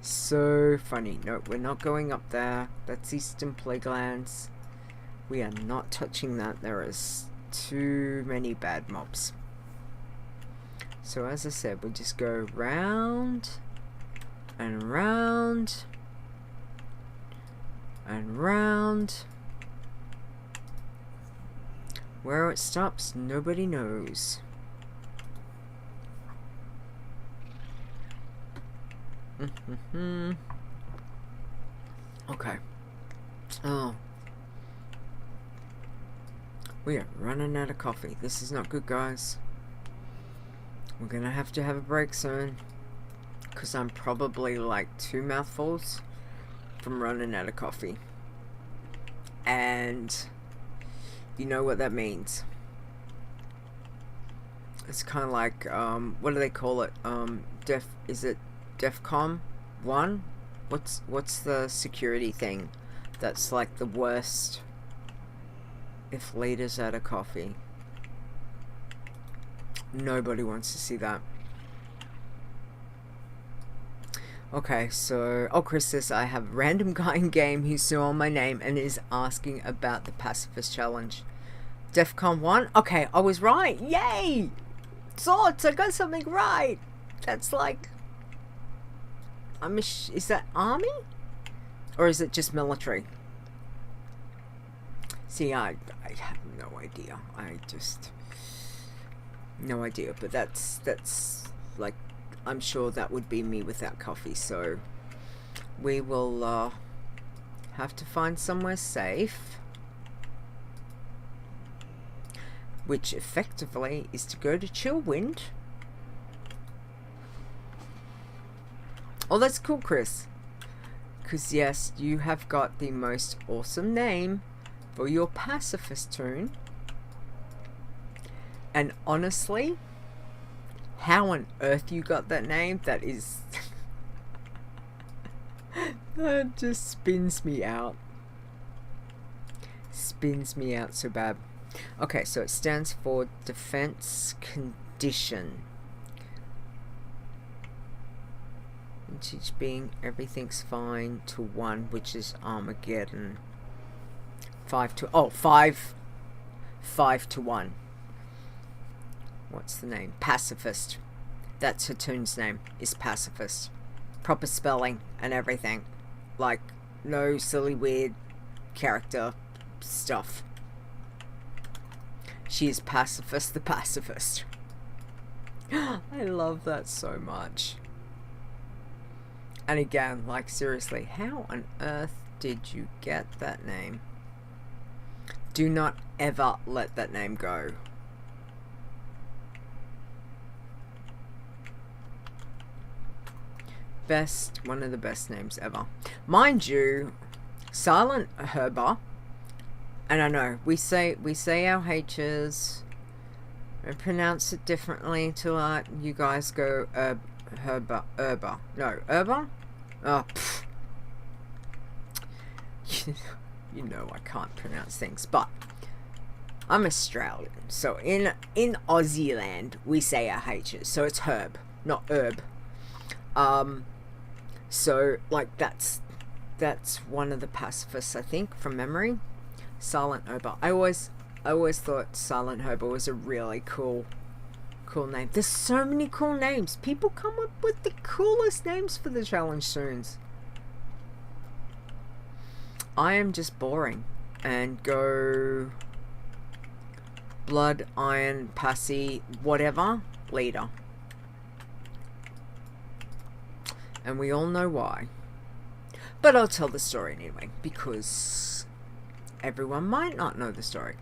So funny. No, we're not going up there. That's Eastern Plaguelands. We are not touching that. There is too many bad mobs. So as I said, we just go round and round and round. Where it stops, nobody knows. Okay. Oh. We are running out of coffee. This is not good, guys. We're gonna have to have a break soon, because I'm probably like 2 mouthfuls from running out of coffee. And you know what that means. It's kind of like, what do they call it? Is it DEFCON 1? What's the security thing that's like the worst if leaders out of coffee? Nobody wants to see that. Okay, so Chris says, I have a random guy in game who saw my name and is asking about the Pacifist challenge. DEFCON 1? Okay, I was right. Yay! Swords, I got something right. That's like, is that army? Or is it just military? See, I have no idea. No idea. But that's like, I'm sure that would be me without coffee. So we will have to find somewhere safe, which effectively is to go to Chillwind. Oh, that's cool, Chris. Because yes, you have got the most awesome name for your pacifist tune. And honestly, how on earth you got that name, that is... that just spins me out. Spins me out so bad. Okay, so it stands for Defense Condition. Vintage being everything's fine to 1, which is Armageddon. 5 to 1. What's the name? Pacifist. That's her tune's name, is Pacifist. Proper spelling and everything. Like, no silly weird character stuff. She is Pacifist the Pacifist. I love that so much. And again, like, seriously, how on earth did you get that name? Do not ever let that name go. One of the best names ever. Mind you, Silent Herba, and I know we say our H's and pronounce it differently to you guys go Herba. No, Herba? Oh, you know I can't pronounce things, but I'm Australian, so in Aussie land we say our H's, so it's herb, not herb. So like that's one of the pacifists, I think, from memory. Silent Herber. I always thought Silent Herber was a really cool name. There's so many cool names. People come up with the coolest names for the challenge tunes. I am just boring and go blood, iron, passy, whatever, leader. And we all know why. But I'll tell the story anyway, because everyone might not know the story.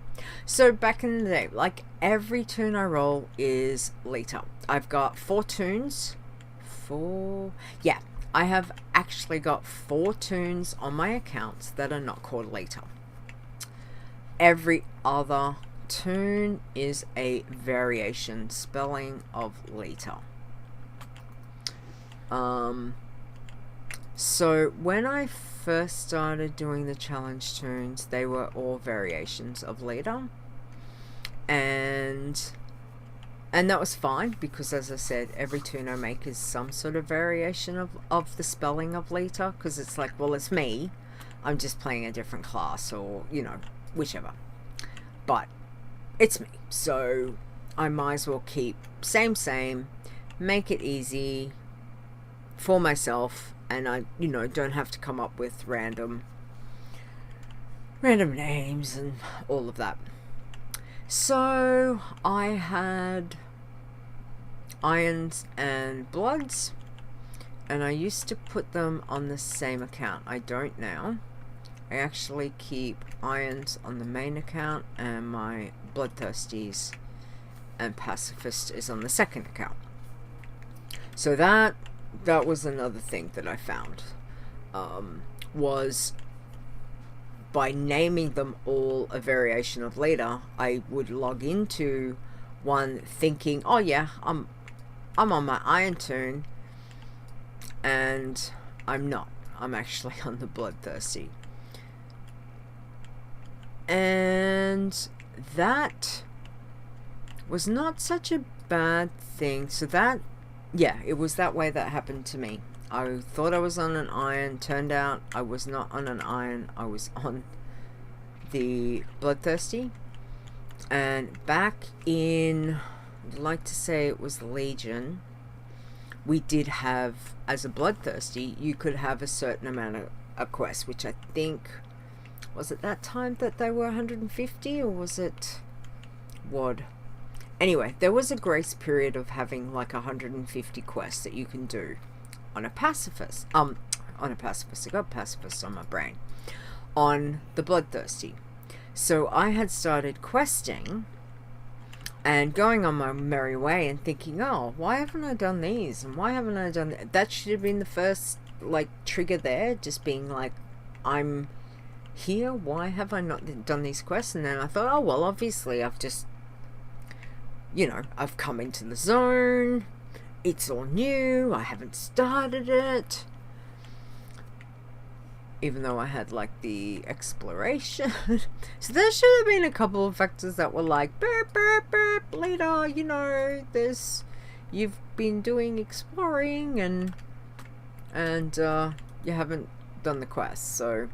So back in the day, like every tune I roll is leader. I've got 4 tunes. I have actually got 4 tunes on my accounts that are not called leader. Every other tune is a variation spelling of leader. So when I first started doing the challenge tunes, they were all variations of leader, and that was fine, because as I said, every tune I make is some sort of variation of the spelling of leader, because it's like, well, it's me, I'm just playing a different class, or you know, whichever, but it's me, so I might as well keep same, make it easy for myself, and I, you know, don't have to come up with random names and all of that. So I had irons and bloods, and I used to put them on the same account. I don't now. I actually keep irons on the main account, and my bloodthirsties and pacifist is on the second account. So that was another thing that I found, was by naming them all a variation of leader, I would log into one thinking, oh yeah, I'm on my iron tune, and I'm not. I'm actually on the bloodthirsty. And that was not such a bad thing. So that, yeah, it was that way that happened to me. I thought I was on an iron. Turned out I was not on an iron. I was on the bloodthirsty. And back in, I'd like to say it was Legion, we did have, as a bloodthirsty, you could have a certain amount of quests, which I think, was it that time that they were 150, or was it WOD? Anyway, there was a grace period of having like 150 quests that you can do on a pacifist. I got pacifist on my brain. On the bloodthirsty. So I had started questing and going on my merry way and thinking, oh, why haven't I done these? And why haven't I done that? That should have been the first like trigger there, just being like, I'm here, why have I not done these quests? And then I thought, oh well, obviously I've just, you know, I've come into the zone, it's all new, I haven't started it, even though I had like the exploration. So there should have been a couple of factors that were like, burp, burp, burp, later, you know, there's, you've been doing exploring and you haven't done the quest. So,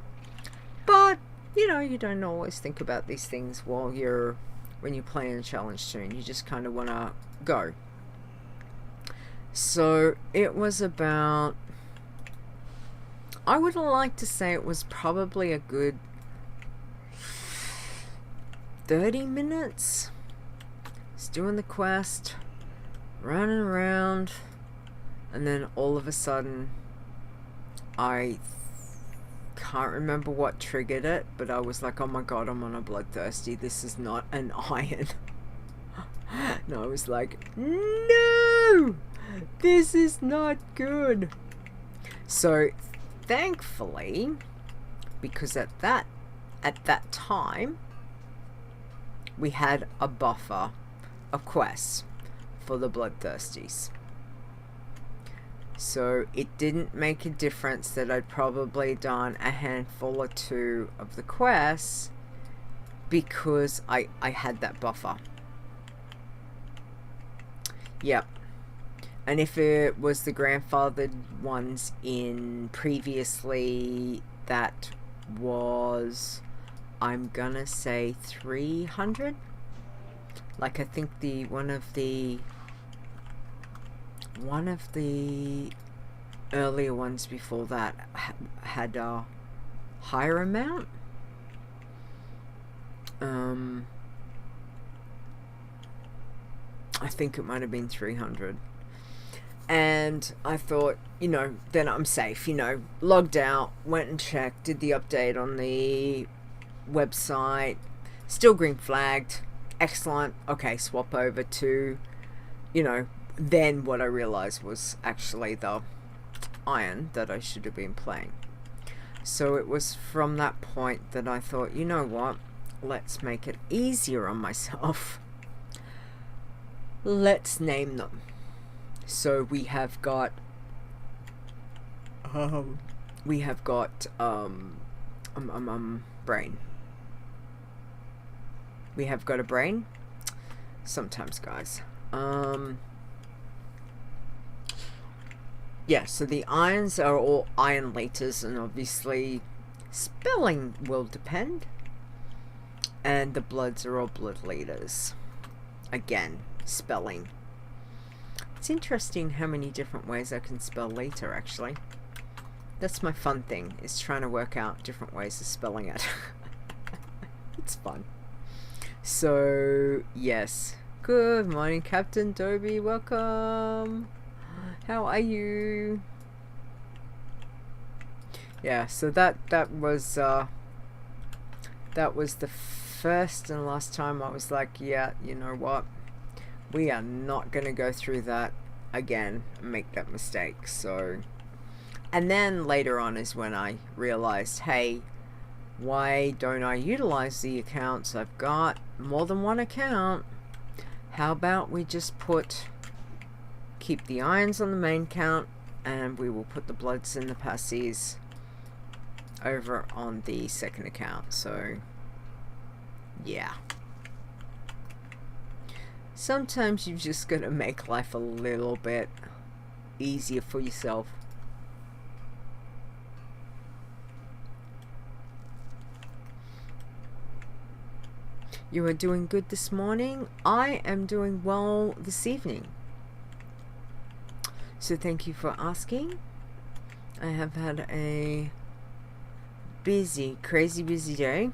but you know, you don't always think about these things when you're playing a challenge tune. You just kind of want to go. So it was about, I would like to say it was probably a good 30 minutes. Just doing the quest, running around, and then all of a sudden, I can't remember what triggered it, but I was like, oh my god, I'm on a bloodthirsty, this is not an iron. And I was like, no, this is not good. So thankfully, because at that time we had a buffer of quests for the bloodthirsties, So it didn't make a difference that I'd probably done a handful or two of the quests because I had that buffer. Yep. And if it was the grandfathered ones in previously, that was, I'm gonna say 300. Like, I think one of the earlier ones before that had a higher amount. I think it might have been 300. And I thought, you know, then I'm safe, you know. Logged out, went and checked, did the update on the website. Still green flagged. Excellent. Okay, swap over to, you know, then what I realized was actually the iron that I should have been playing. So it was from that point that I thought, you know what, let's make it easier on myself. Let's name them. So we have got brain. We have got a brain. Sometimes, guys. Yeah, so the irons are all iron liters, and obviously spelling will depend. And the bloods are all blood liters. Again, spelling. It's interesting how many different ways I can spell liter, actually. That's my fun thing, is trying to work out different ways of spelling it. It's fun. So, yes. Good morning, Captain Dobie. Welcome. How are you? Yeah, so that was the first and last time I was like, yeah, you know what? We are not going to go through that again and make that mistake. So, and then later on is when I realized, hey, why don't I utilize the accounts? I've got more than one account. How about we just keep the irons on the main count, and we will put the bloods and the passies over on the second account. So, yeah. Sometimes you've just got to make life a little bit easier for yourself. You are doing good this morning. I am doing well this evening. So thank you for asking. I have had a crazy busy day.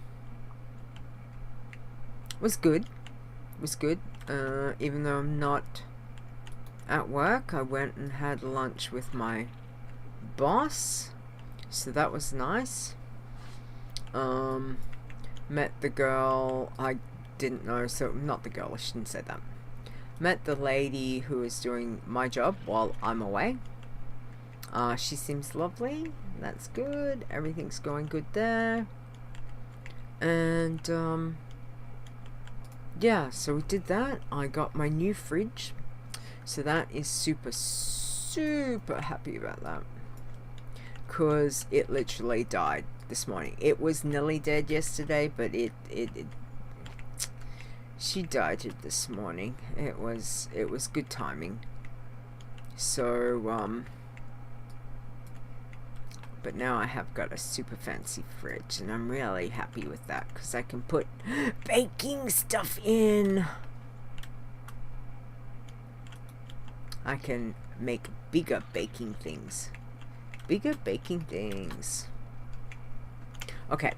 It was good. Even though I'm not at work, I went and had lunch with my boss, so that was nice. Met the girl I didn't know, so not the girl, I shouldn't say that. Met the lady who is doing my job while I'm away. She seems lovely. That's good. Everything's going good there. And yeah, so we did that. I got my new fridge, so that is super happy about that, because it literally died this morning. It was nearly dead yesterday, but she died it this morning. It was good timing. So but now I have got a super fancy fridge, and I'm really happy with that, because I can put baking stuff in. I can make bigger baking things. Okay,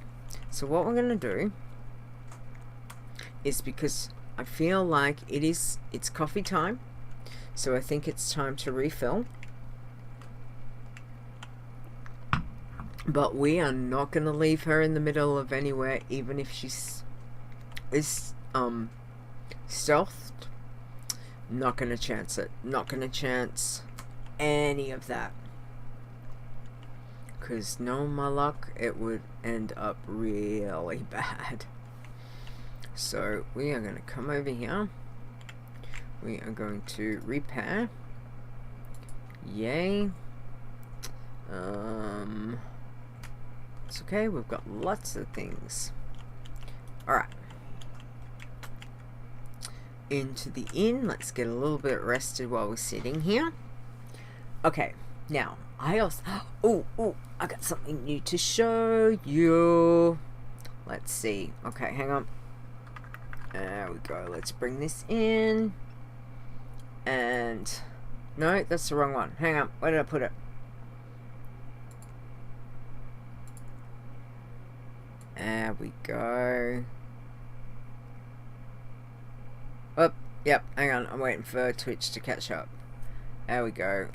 so what we're gonna do is, because I feel like it's coffee time, so I think it's time to refill. But we are not going to leave her in the middle of anywhere, even if she's stealthed. Not going to chance it. Not going to chance any of that. Because knowing my luck, it would end up really bad. So we are going to come over here. We are going to repair. Yay. It's okay, we've got lots of things. Alright. Into the inn. Let's get a little bit rested while we're sitting here. Okay, now, I also... Oh, I got something new to show you. Let's see. Okay, hang on. There we go. Let's bring this in. And... No, that's the wrong one. Hang on. Where did I put it? There we go. Oh, yep. Hang on. I'm waiting for Twitch to catch up. There we go.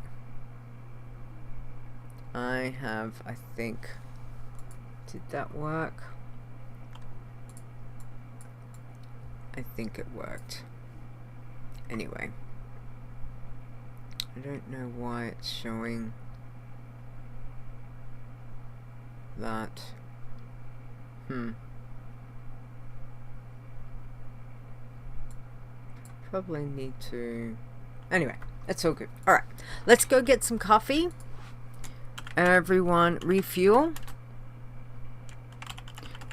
I think... Did that work? I think it worked. Anyway. I don't know why it's showing that. Probably need to... Anyway, that's all good. Alright, let's go get some coffee. Everyone refuel.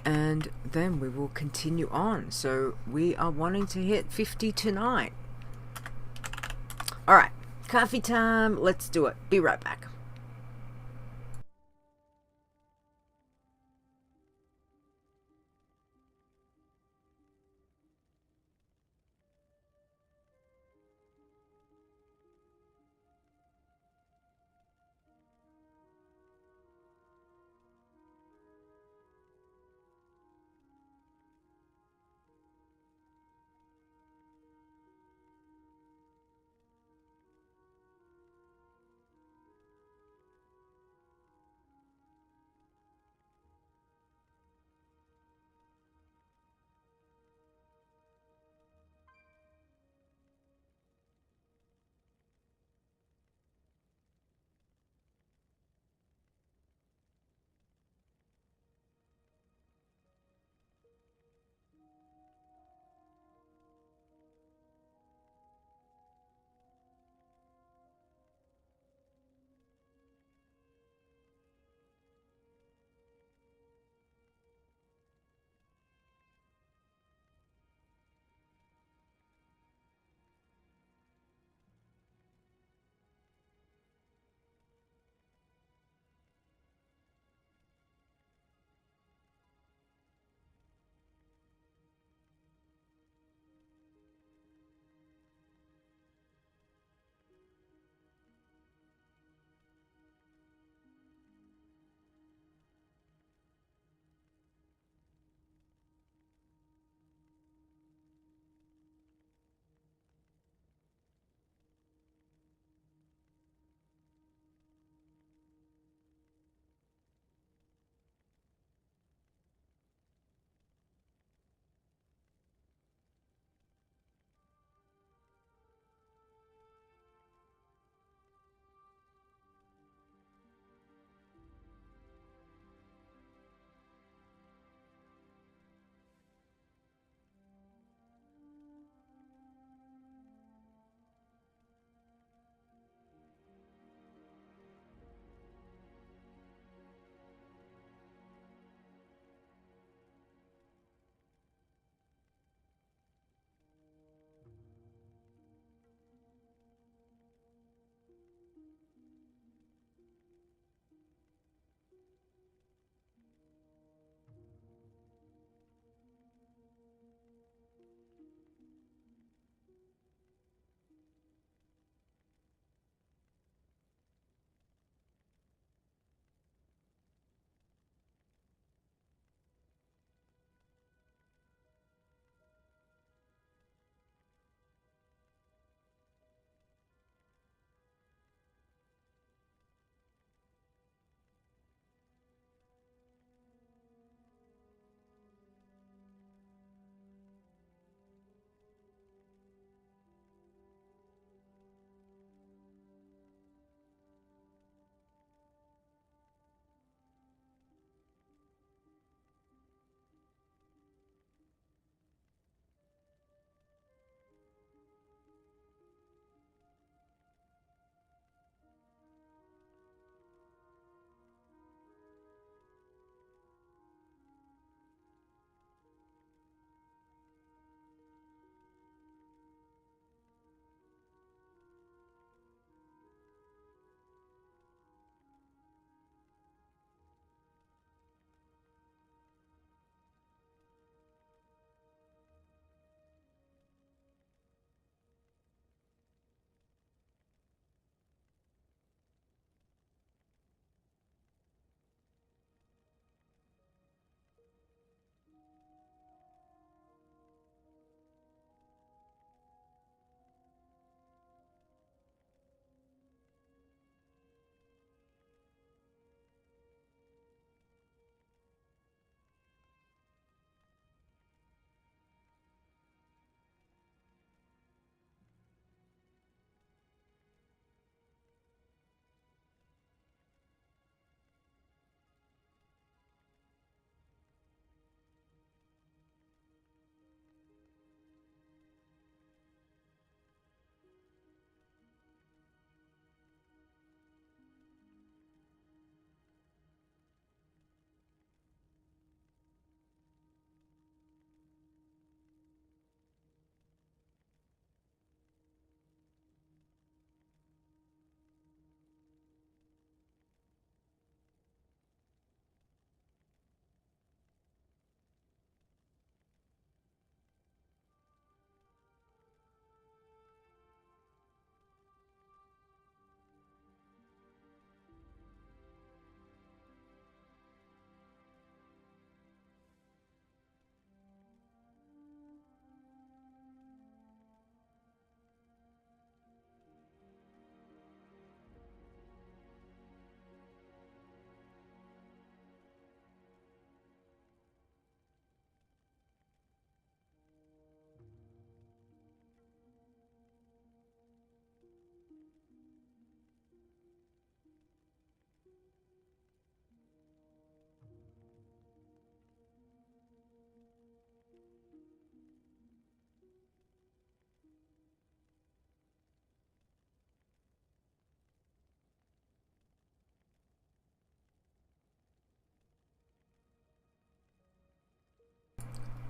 And then we will continue on. So we are wanting to hit 50 tonight. Alright, coffee time. Let's do it. Be right back.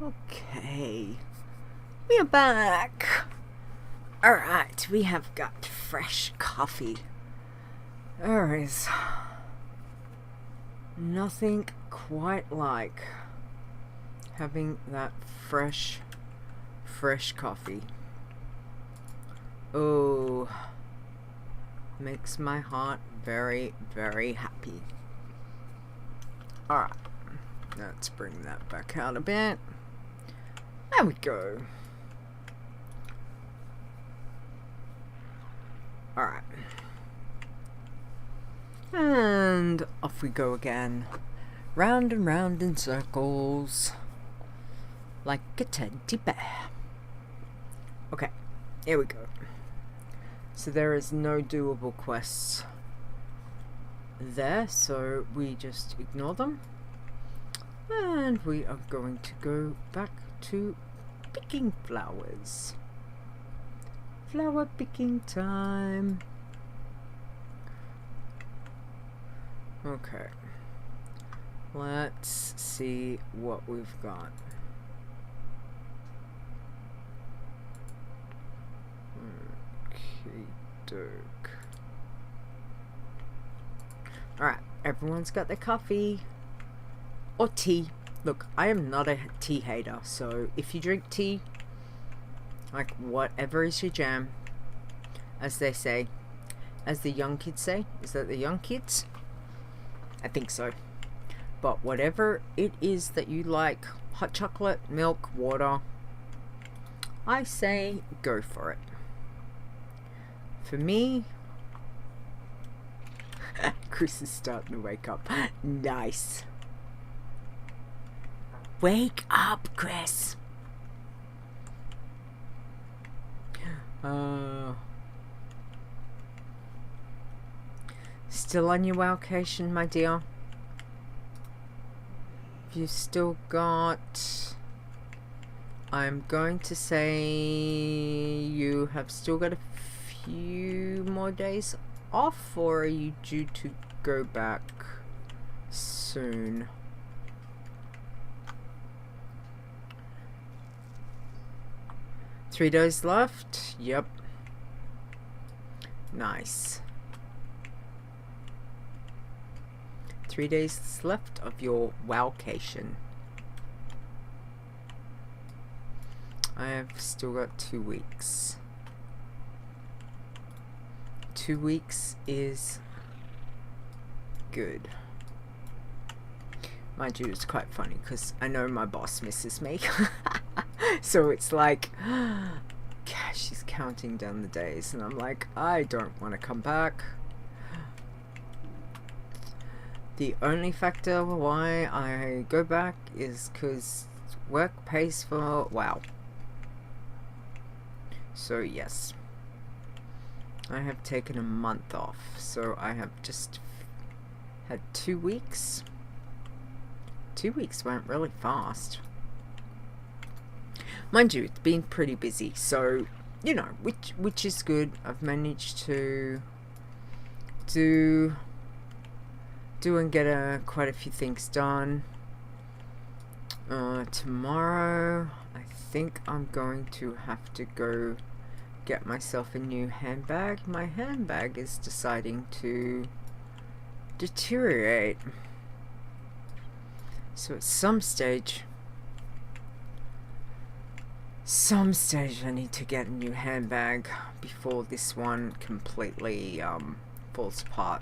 Okay, we are back. Alright, we have got fresh coffee. There is nothing quite like having that fresh coffee. Oh, makes my heart very, very happy. Alright, let's bring that back out a bit. There we go. Alright. And off we go again. Round and round in circles. Like a teddy bear. Okay, here we go. So there is no doable quests there, so we just ignore them. And we are going to go back to picking flowers. Flower picking time. Okay. Let's see what we've got. Okay, doke. Alright, everyone's got their coffee. Or tea. Look, I am not a tea hater, so if you drink tea, like whatever is your jam, as they say, as the young kids say. Is that the young kids? I think so. But whatever it is that you like, hot chocolate, milk, water, I say go for it. For me, Chris is starting to wake up. Nice. Wake up, Chris. Still on your vacation, my dear? You've still got... I'm going to say you have still got a few more days off, or are you due to go back soon? Three days left? Yep. Nice. 3 days left of your wowcation. I have still got 2 weeks. 2 weeks is good. Mind you, it's quite funny because I know my boss misses me. So it's like, gosh, she's counting down the days, and I'm like, I don't want to come back. The only factor why I go back is because work pays for wow. So yes, I have taken a month off, so I have just had 2 weeks. 2 weeks went really fast. Mind you, it's been pretty busy, so you know, which is good. I've managed to do and get quite a few things done. Tomorrow I think I'm going to have to go get myself a new handbag. My handbag is deciding to deteriorate, so at some stage I need to get a new handbag before this one completely falls apart.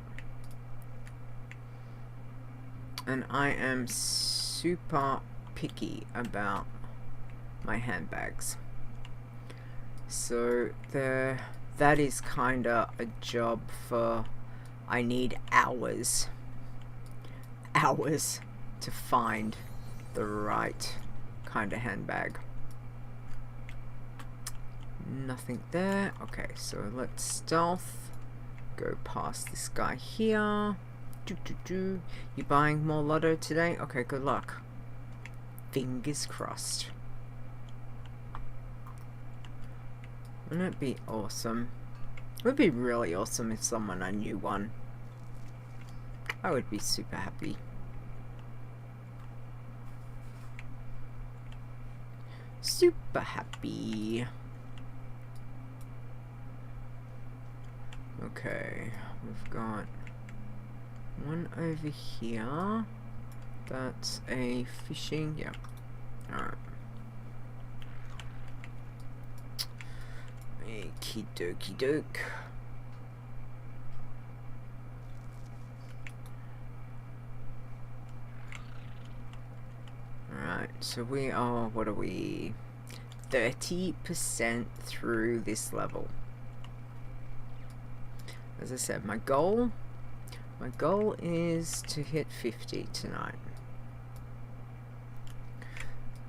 And I am super picky about my handbags. So that is kinda a job for, I need hours to find the right kind of handbag. Nothing there. Okay, so let's stealth. Go past this guy here. You buying more lotto today? Okay, good luck. Fingers crossed. Wouldn't it be awesome? It would be really awesome if someone I knew won. I would be super happy. Super happy. Okay, we've got one over here. That's a fishing, yeah. Alright. Okie dokie doke. Alright, so we are, what are we? 30% through this level. As I said, my goal is to hit 50 tonight.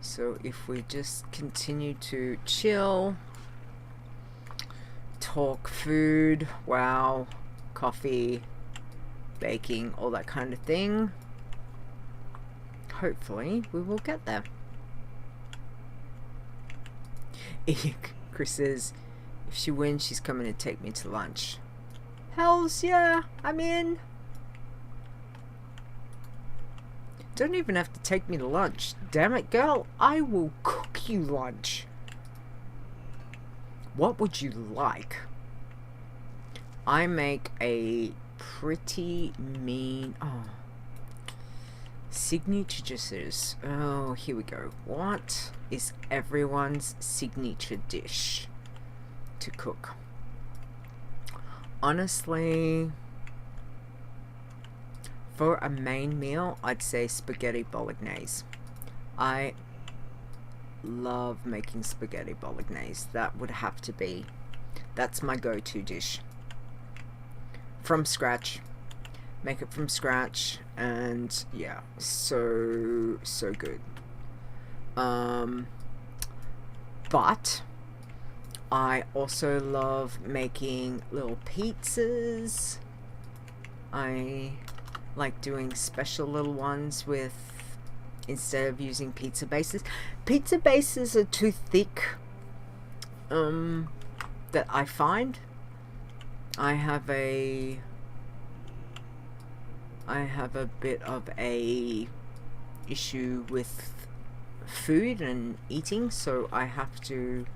So if we just continue to chill, talk food, wow, coffee, baking, all that kind of thing, hopefully we will get there. Chris says, if she wins, she's coming to take me to lunch. Hells yeah, I'm in. Don't even have to take me to lunch. Damn it, girl, I will cook you lunch. What would you like? I make a pretty mean... Oh. Signature dishes. Oh, here we go. What is everyone's signature dish to cook? Honestly, for a main meal, I'd say spaghetti bolognese. I love making spaghetti bolognese. That would have to be, that's my go-to dish. From scratch. Make it from scratch, and yeah, so good. But I also love making little pizzas. I like doing special little ones with, instead of using pizza bases. Pizza bases are too thick, that I find. I have a bit of a issue with food and eating, so I have to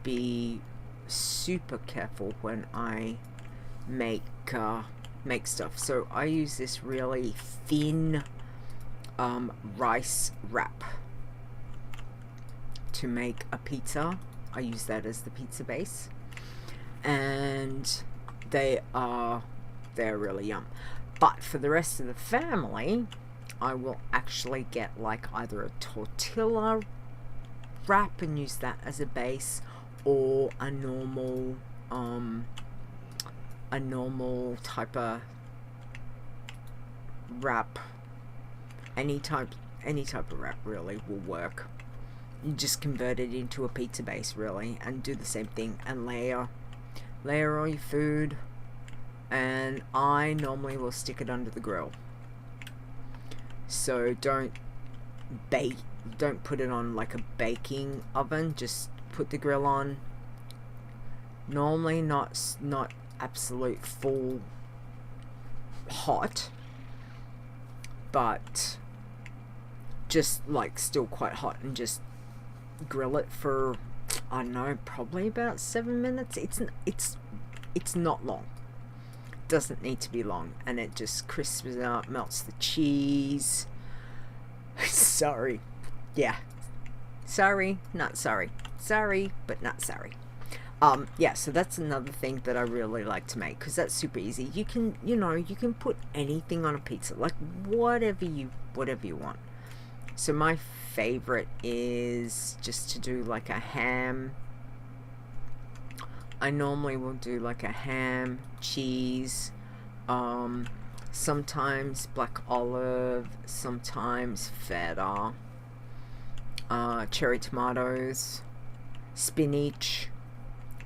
be super careful when I make stuff. So I use this really thin rice wrap to make a pizza. I use that as the pizza base, and they're really yum. But for the rest of the family, I will actually get like either a tortilla wrap and use that as a base, or a normal type of wrap. Any type of wrap really will work. You just convert it into a pizza base really, and do the same thing and layer all your food. And I normally will stick it under the grill. So don't put it on like a baking oven, just put the grill on. Normally not absolute full hot, but just like still quite hot, and just grill it for, I don't know, probably about 7 minutes. It's not long. Doesn't need to be long, and it just crisps up, melts the cheese. Sorry, yeah, sorry, not sorry, sorry, but not sorry. Yeah, so that's another thing that I really like to make, because that's super easy. You can, you can put anything on a pizza, like whatever you want. So my favorite is just to do like a ham. I normally will do like a ham, cheese, sometimes black olive, sometimes feta, cherry tomatoes, spinach,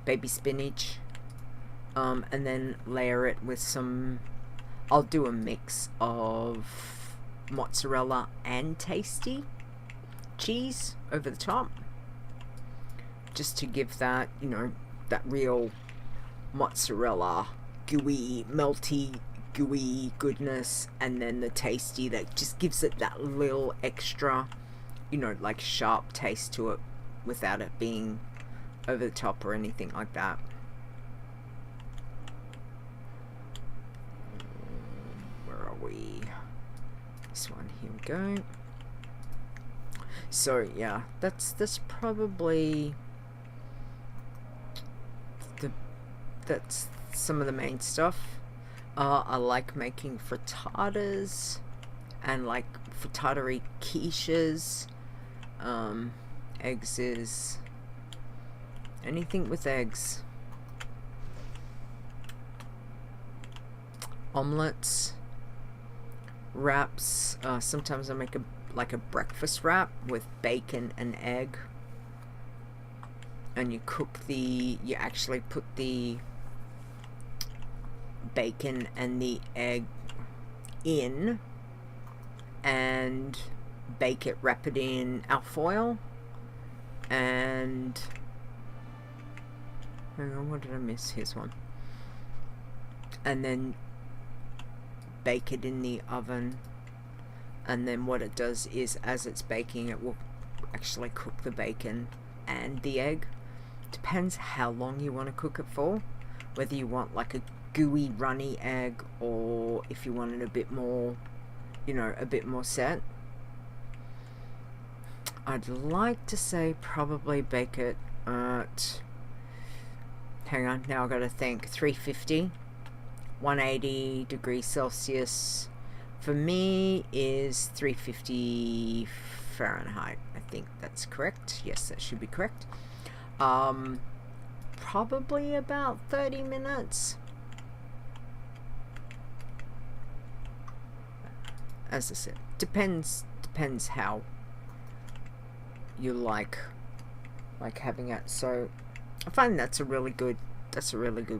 baby spinach, and then layer it with some, I'll do a mix of mozzarella and tasty cheese over the top, just to give that, that real mozzarella gooey, melty, gooey goodness, and then the tasty that just gives it that little extra, like sharp taste to it. without it being over the top or anything like that. Where are we? This one, here we go. So yeah, that's probably that's some of the main stuff. I like making frittatas and like frittata-y quiches. Eggs is anything with eggs. Omelets, wraps. Sometimes I make a breakfast wrap with bacon and egg, and you actually put the bacon and the egg in and bake it, wrap it in alfoil, and hang on, what did I miss? Here's one. And then bake it in the oven, and then what it does is, as it's baking, it will actually cook the bacon and the egg. Depends how long you want to cook it for, whether you want like a gooey runny egg or if you want it a bit more, you know, a bit more set. I'd like to say probably bake it at, hang on, now I've got to think, 350, 180 degrees Celsius. For me is 350 Fahrenheit. I think that's correct. Yes, that should be correct. Probably about 30 minutes. As I said, depends how you like having it. So I find that's a really good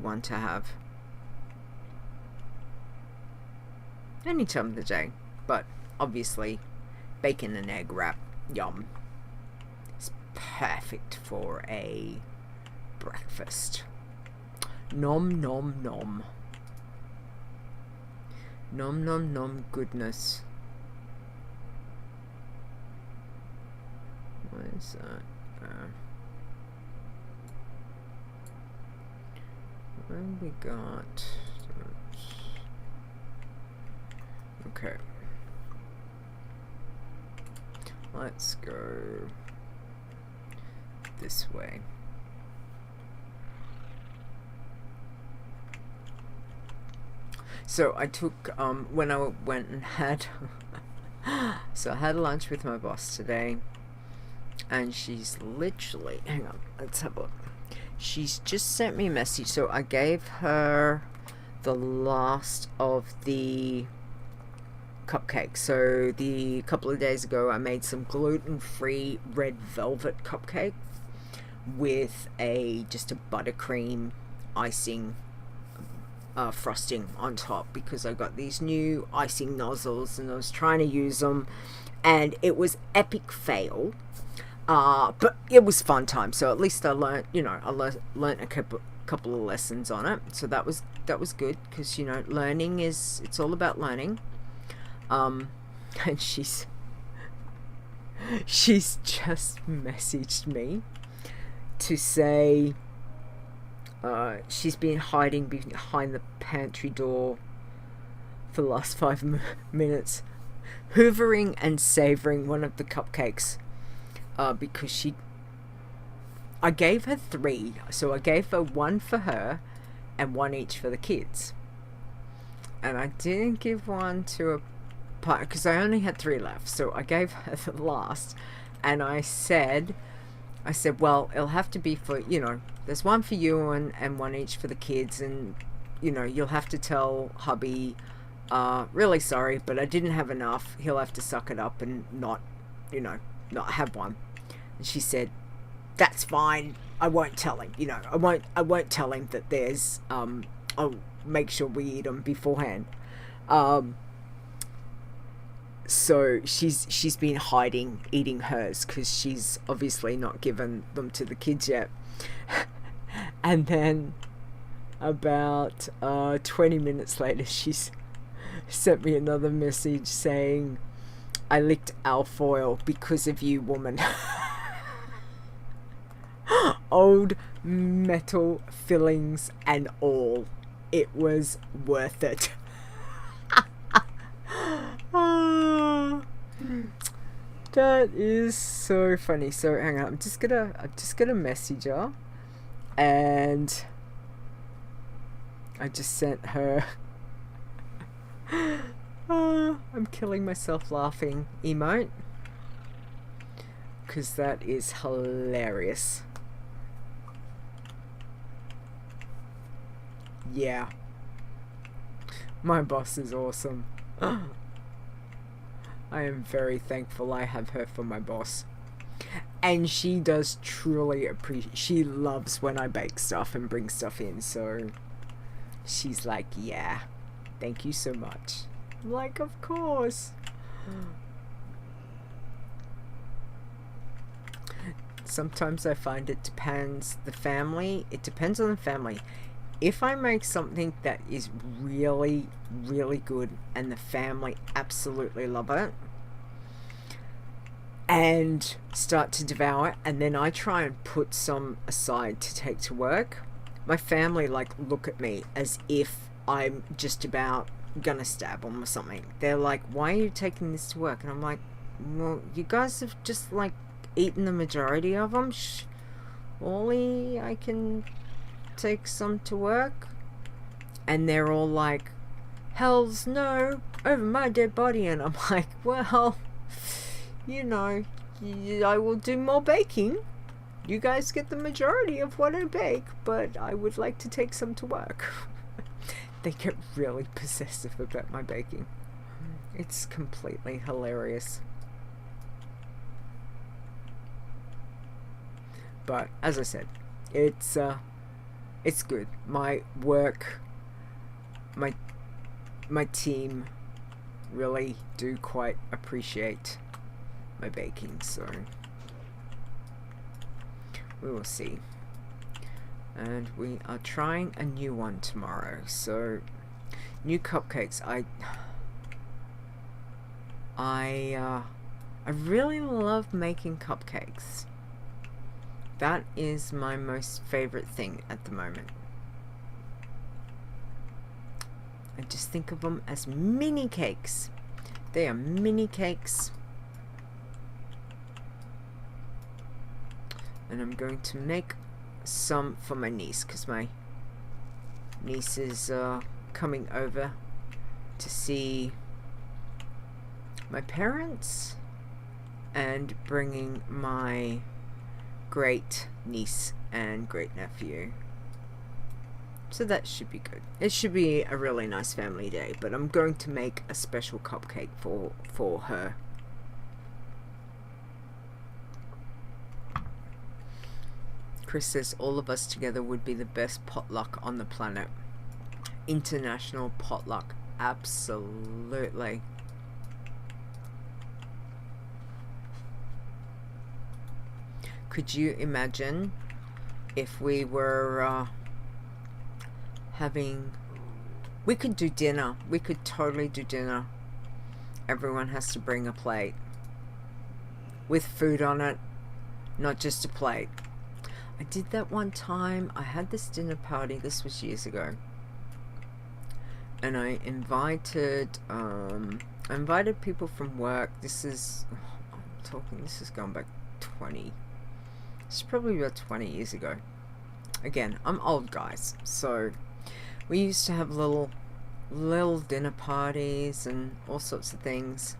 one to have any time of the day. But obviously bacon and egg wrap, yum. It's perfect for a breakfast. Nom nom nom. Nom nom nom goodness. What is that? What have we got? Okay. Let's go this way. So I took, when I went and had, so I had lunch with my boss today, and she's literally, hang on, let's have a look. She's just sent me a message. So I gave her the last of the cupcakes. So a couple of days ago I made some gluten-free red velvet cupcake with just a buttercream icing frosting on top, because I got these new icing nozzles and I was trying to use them and it was epic fail, but it was fun time. So at least I learned, you know, learned a couple of lessons on it. So that was good, because, you know, learning it's all about learning. And she's just messaged me to say she's been hiding behind the pantry door for the last 5 minutes, hoovering and savoring one of the cupcakes, because I gave her 3, so I gave her 1 for her and 1 each for the kids, and I didn't give 1 to a partner because I only had 3 left. So I gave her the last, and I said, well, it'll have to be for, you know, there's 1 for you and 1 each for the kids, and, you know, you'll have to tell hubby, really sorry, but I didn't have enough. He'll have to suck it up and not have 1. And she said, that's fine. I won't tell him. You know, I won't tell him that there's. I'll make sure we eat them beforehand. So she's been hiding eating hers because she's obviously not given them to the kids yet. And then about 20 minutes later, she's sent me another message saying, I licked alfoil because of you, woman. old metal fillings and all. It was worth it. Oh, that is so funny. So hang on, I'm just gonna message her, and I just sent her I'm killing myself laughing emote, because that is hilarious. Yeah, my boss is awesome. I am very thankful I have her for my boss. And she does truly appreciate, she loves when I bake stuff and bring stuff in, so she's like, yeah, thank you so much. I'm like, of course. Sometimes I find it depends on the family. If I make something that is really, really good and the family absolutely love it and start to devour it, and then I try and put some aside to take to work, my family like look at me as if I'm just about gonna stab them or something. They're like, why are you taking this to work? And I'm like, well, you guys have just like eaten the majority of them. Surely I can take some to work. And they're all like, hells no, over my dead body. And I'm like, well, you know, I will do more baking. You guys get the majority of what I bake, but I would like to take some to work. They get really possessive about my baking. It's completely hilarious. But as I said, it's good. My work, my team really do quite appreciate my baking, so we will see. And we are trying a new one tomorrow, so new cupcakes. I really love making cupcakes. That is my most favorite thing at the moment. I just think of them as mini cakes. They are mini cakes. And I'm going to make some for my niece, because my niece is coming over to see my parents and bringing my great niece and great nephew, so that should be good. It should be a really nice family day, but I'm going to make a special cupcake for her. Chris says all of us together would be the best potluck on the planet. International potluck, absolutely. Could you imagine if we were we could do dinner. We could totally do dinner. Everyone has to bring a plate with food on it, not just a plate. I did that one time. I had this dinner party, this was years ago, and I invited people from work. This is going back 20, it's probably about 20 years ago. Again, I'm old, guys, so we used to have little dinner parties and all sorts of things.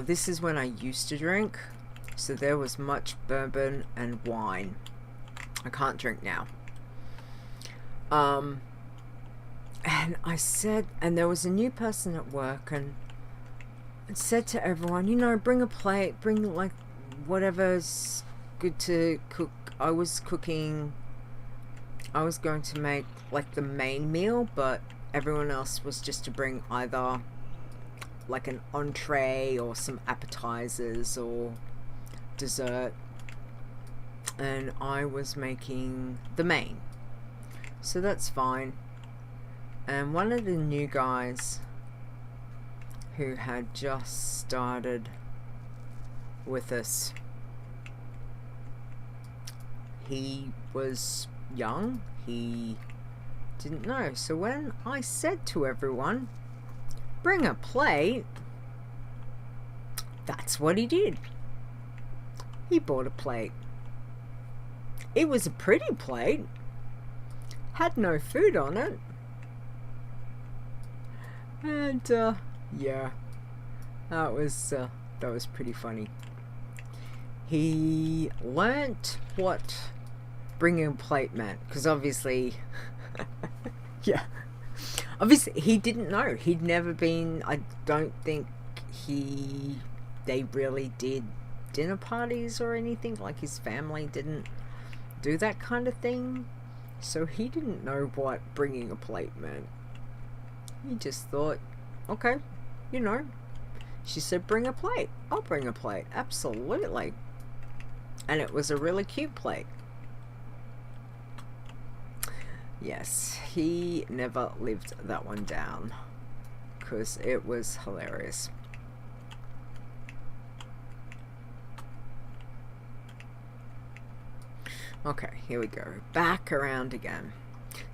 This is when I used to drink, so there was much bourbon and wine. I can't drink now. And I said, and there was a new person at work, and I said to everyone, you know, bring a plate, bring like whatever's good to cook. I was going to make like the main meal, but everyone else was just to bring either like an entree or some appetizers or dessert, and I was making the main, so that's fine. And one of the new guys who had just started with us he was young, he didn't know. So when I said to everyone, bring a plate, that's what he did. He bought a plate. It was a pretty plate, had no food on it, and yeah, that was pretty funny. He learnt what bringing a plate meant, because obviously yeah, obviously he didn't know. He'd never been, I don't think they really did dinner parties or anything. Like, his family didn't do that kind of thing, so he didn't know what bringing a plate meant. He just thought, okay, she said bring a plate, I'll bring a plate, absolutely. And it was a really cute plate. Yes, he never lived that one down, because it was hilarious. Okay, here we go. Back around again.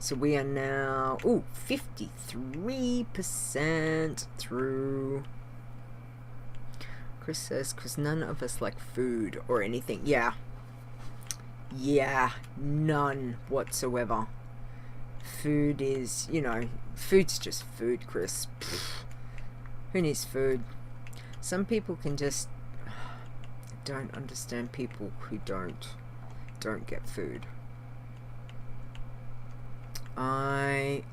So we are now, 53% through. Chris says, because none of us like food or anything. Yeah, none whatsoever. Food is, food's just food, Chris. Pfft. Who needs food? Some people can just, I don't understand people who don't get food. I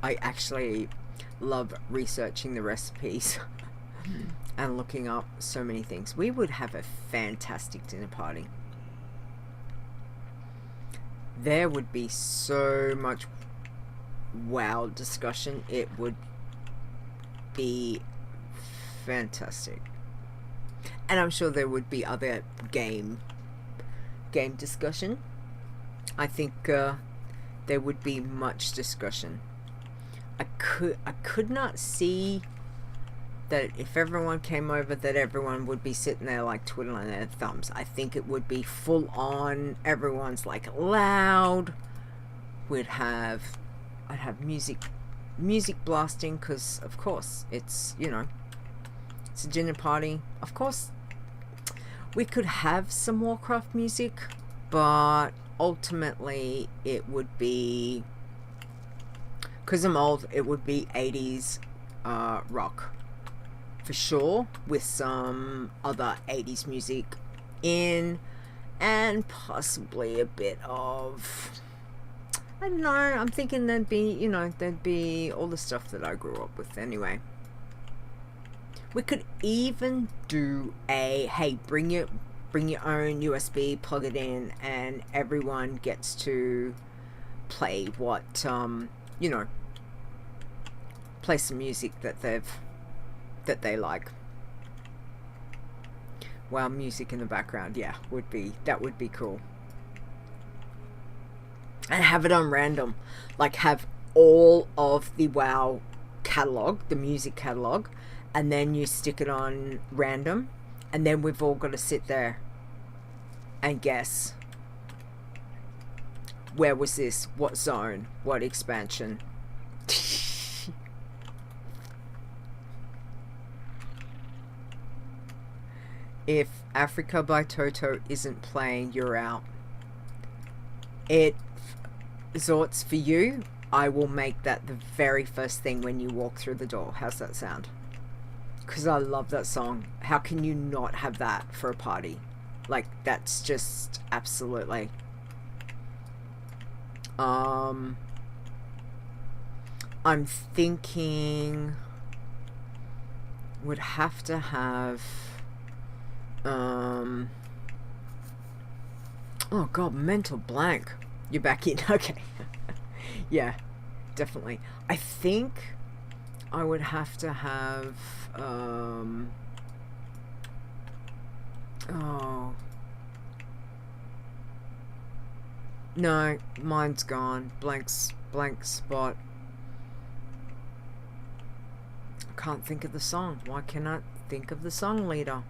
actually love researching the recipes and looking up so many things. We would have a fantastic dinner party. There would be so much wow discussion. It would be fantastic. And I'm sure there would be other game discussion. I think there would be much discussion. I could not see that if everyone came over, that everyone would be sitting there like twiddling their thumbs. I think it would be full on. Everyone's like loud. I'd have music blasting, because of course it's it's a dinner party. Of course we could have some Warcraft music, but ultimately it would be, because I'm old, it would be 80s rock for sure, with some other 80s music in, and possibly a bit of, I don't know, I'm thinking there'd be all the stuff that I grew up with anyway. We could even do a, hey, bring your own USB, plug it in, and everyone gets to play what play some music that they like. Wow, music in the background, yeah, that would be cool. And have it on random, like have all of the WoW catalog, the music catalog, and then you stick it on random, and then we've all got to sit there and guess, where was this, what zone, what expansion. If Africa by Toto isn't playing, you're out. It Zorts, for you, I will make that the very first thing when you walk through the door. How's that sound? Because I love that song. How can you not have that for a party? Like, that's just absolutely. I'm thinking would have to have oh god, mental blank. You're back in. Okay. Yeah, definitely. I think I would have to have oh no, mine's gone. Blank spot. I can't think of the song. Why can't I think of the song leader?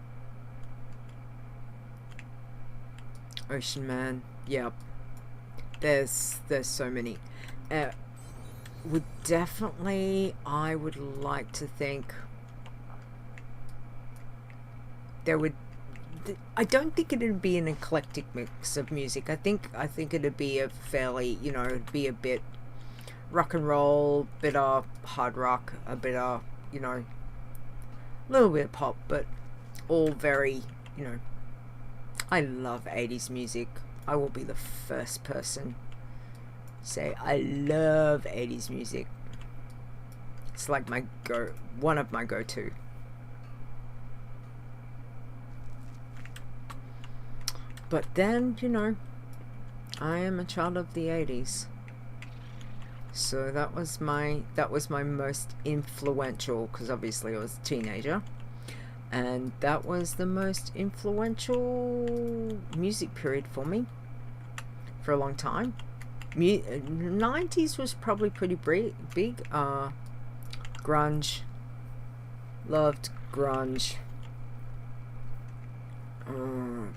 Ocean Man. Yep. There's so many. Would definitely, I would like to think there would, I don't think it'd be an eclectic mix of music. I think it'd be a fairly, it'd be a bit rock and roll, bit of hard rock, a bit of, a little bit of pop, but all very, I love 80s music. I will be the first person to say I love 80s music. It's like one of my go-to. But then, I am a child of the 80s. So that was my most influential, because obviously I was a teenager, and that was the most influential music period for me for a long time. 90s was probably pretty big. Grunge, loved grunge.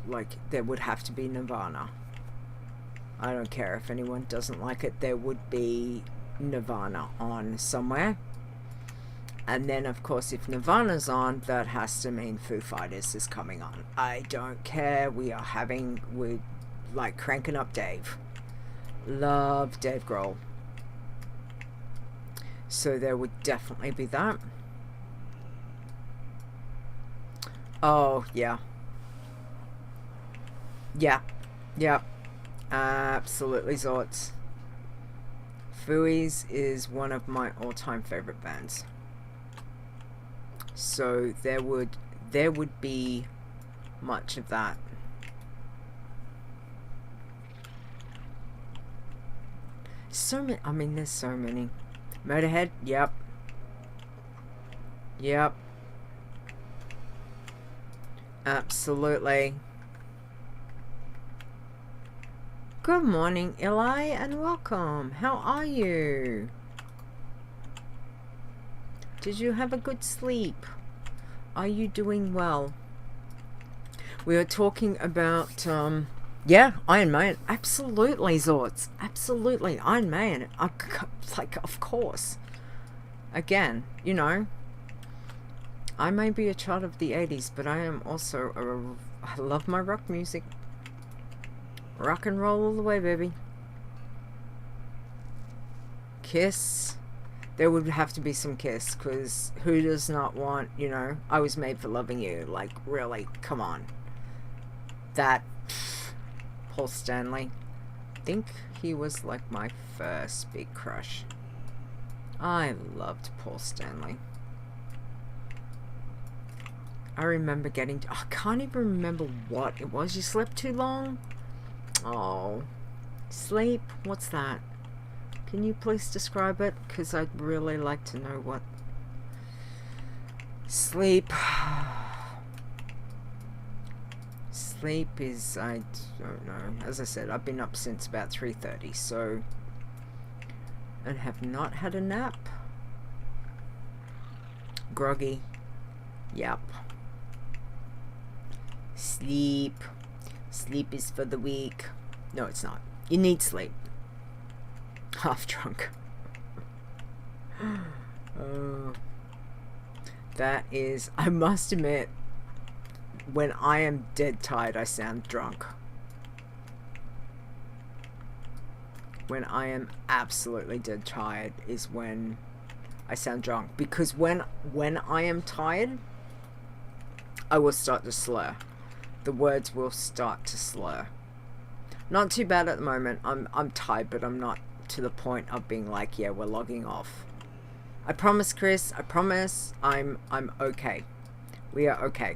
Like, there would have to be Nirvana. I don't care if anyone doesn't like it, there would be Nirvana on somewhere. And then, of course, if Nirvana's on, that has to mean Foo Fighters is coming on. I don't care. We're like cranking up Dave. Love Dave Grohl. So there would definitely be that. Oh, yeah. Yeah. Absolutely, Zorts. Fooey's is one of my all-time favorite bands. So there would be much of that. So many. I mean, there's so many. Motorhead. Yep. Absolutely. Good morning, Eli, and welcome. How are you? Did you have a good sleep? Are you doing well? We are talking about, Iron Man. Absolutely, Zorts. Absolutely, Iron Man. Like, of course. Again, I may be a child of the 80s, but I am also I love my rock music. Rock and roll all the way, baby. Kiss. There would have to be some Kiss, because who does not want, I was made for loving you. Like, really, come on. That, Paul Stanley. I think he was like my first big crush. I loved Paul Stanley. I remember I can't even remember what it was. You slept too long? Oh, sleep? What's that? Can you please describe it? Because I'd really like to know what sleep. Sleep is, I don't know. As I said, I've been up since about 3:30, so, and have not had a nap. Groggy. Yep. Sleep. Sleep is for the weak. No, it's not. You need sleep. Half drunk. That is, I must admit, when I am dead tired, I sound drunk. When I am absolutely dead tired is when I sound drunk. Because when I am tired, I will start to slur. The words will start to slur. Not too bad at the moment. I'm tired, but I'm not to the point of being like, yeah, we're logging off. I promise, Chris. I promise. I'm okay. We are okay.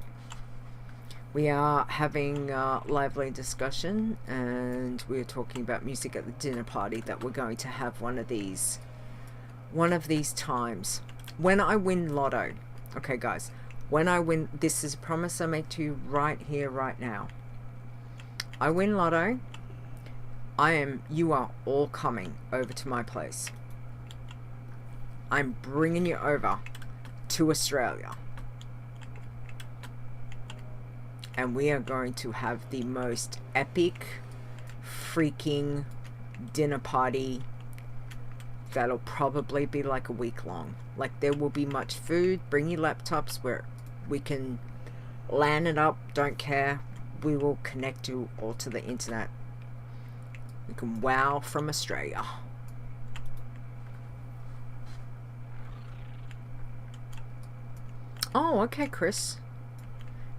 We are having a lively discussion, and we are talking about music at the dinner party that we're going to have one of these times. When I win Lotto. Okay, guys. When I win, this is a promise I make to you right here, right now. I win Lotto. You are all coming over to my place. I'm bringing you over to Australia. and we are going to have the most epic freaking dinner party that'll probably be like a week long. Like, there will be much food. Bring your laptops where we can LAN it up. Don't care. We will connect you all to the internet. We can wow from Australia. Oh, okay, Chris.